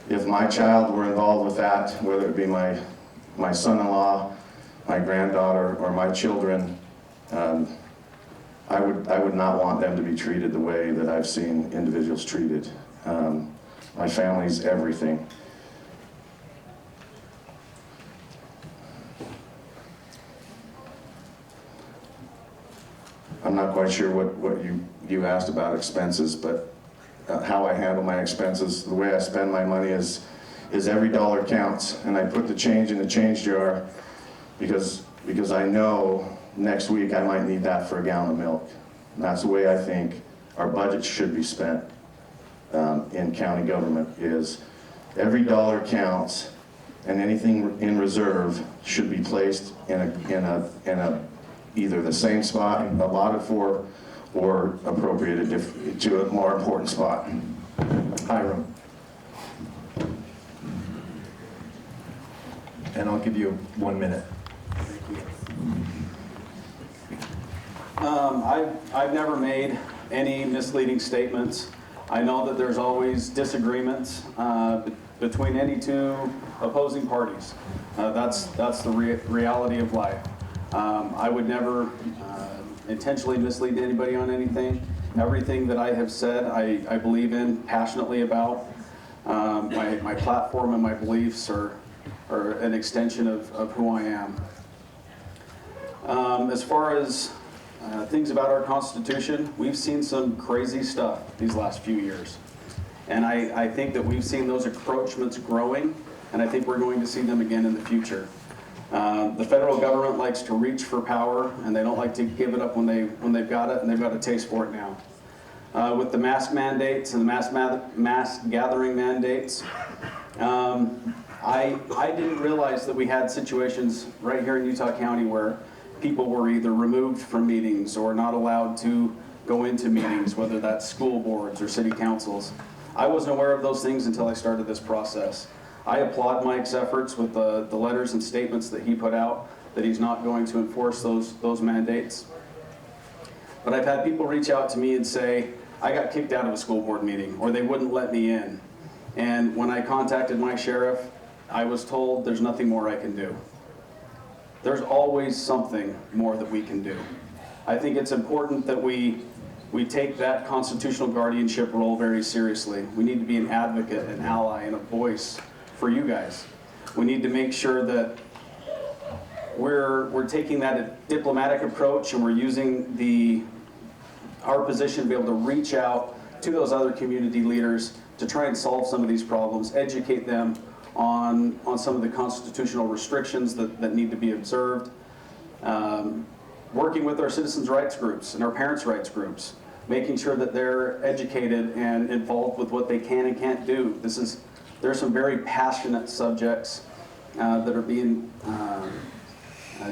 D: if my child were involved with that, whether it be my son-in-law, my granddaughter, or my children, I would not want them to be treated the way that I've seen individuals treated. My family's everything. I'm not quite sure what you asked about expenses, but how I handle my expenses, the way I spend my money is is every dollar counts. And I put the change in the change jar because I know next week I might need that for a gallon of milk. And that's the way I think our budget should be spent in county government, is every dollar counts, and anything in reserve should be placed in a either the same spot allotted for or appropriated to a more important spot.
A: Hiram. And I'll give you 1 minute.
C: I've never made any misleading statements. I know that there's always disagreements between any two opposing parties. That's the reality of life. I would never intentionally mislead anybody on anything. Everything that I have said, I believe in passionately about. My platform and my beliefs are an extension of who I am. As far as things about our Constitution, we've seen some crazy stuff these last few years. And I think that we've seen those encroachments growing, and I think we're going to see them again in the future. The federal government likes to reach for power, and they don't like to give it up when they've got it, and they've got a taste for it now. With the mask mandates and the mass gathering mandates, I didn't realize that we had situations right here in Utah County where people were either removed from meetings or not allowed to go into meetings, whether that's school boards or city councils. I wasn't aware of those things until I started this process. I applaud Mike's efforts with the letters and statements that he put out, that he's not going to enforce those mandates. But I've had people reach out to me and say, I got kicked out of a school board meeting, or they wouldn't let me in. And when I contacted my sheriff, I was told there's nothing more I can do. There's always something more that we can do. I think it's important that we take that constitutional guardianship role very seriously. We need to be an advocate, an ally, and a voice for you guys. We need to make sure that we're taking that diplomatic approach, and we're using our position to be able to reach out to those other community leaders to try and solve some of these problems, educate them on some of the constitutional restrictions that need to be observed. Working with our citizens' rights groups and our parents' rights groups, making sure that they're educated and involved with what they can and can't do. There's some very passionate subjects that are being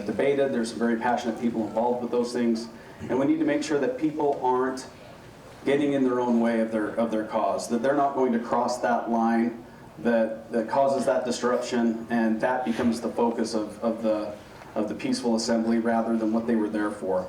C: debated. There's some very passionate people involved with those things. And we need to make sure that people aren't getting in their own way of their cause, that they're not going to cross that line that causes that disruption, and that becomes the focus of the peaceful assembly rather than what they were there for.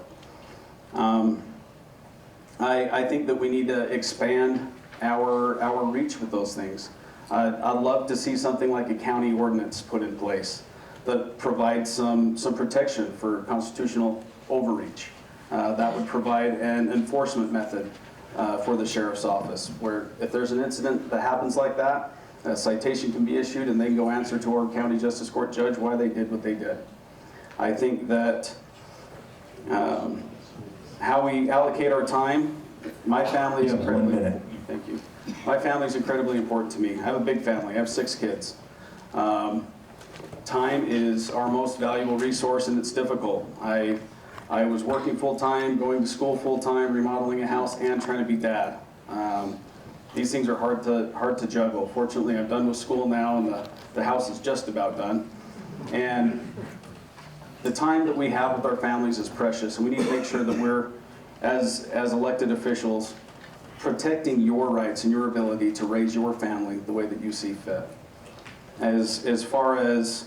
C: I think that we need to expand our reach with those things. I'd love to see something like a county ordinance put in place that provides some protection for constitutional overreach. That would provide an enforcement method for the sheriff's office, where if there's an incident that happens like that, a citation can be issued and they can go answer to our county justice court judge why they did what they did. I think that how we allocate our time, my family is incredibly,
A: 1 minute.
C: thank you. My family is incredibly important to me. I have a big family. I have 6 kids. Time is our most valuable resource, and it's difficult. I was working full-time, going to school full-time, remodeling a house, and trying to be dad. These things are hard to juggle. Fortunately, I'm done with school now, and the house is just about done. And the time that we have with our families is precious, and we need to make sure that we're, as elected officials, protecting your rights and your ability to raise your family the way that you see fit. As far as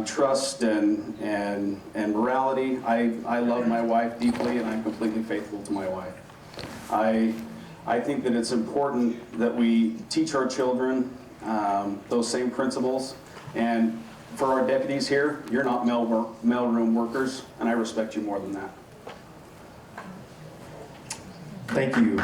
C: trust and morality, I love my wife deeply, and I'm completely faithful to my wife. I think that it's important that we teach our children those same principles. And for our deputies here, you're not mailroom workers, and I respect you more than that.
A: Thank you.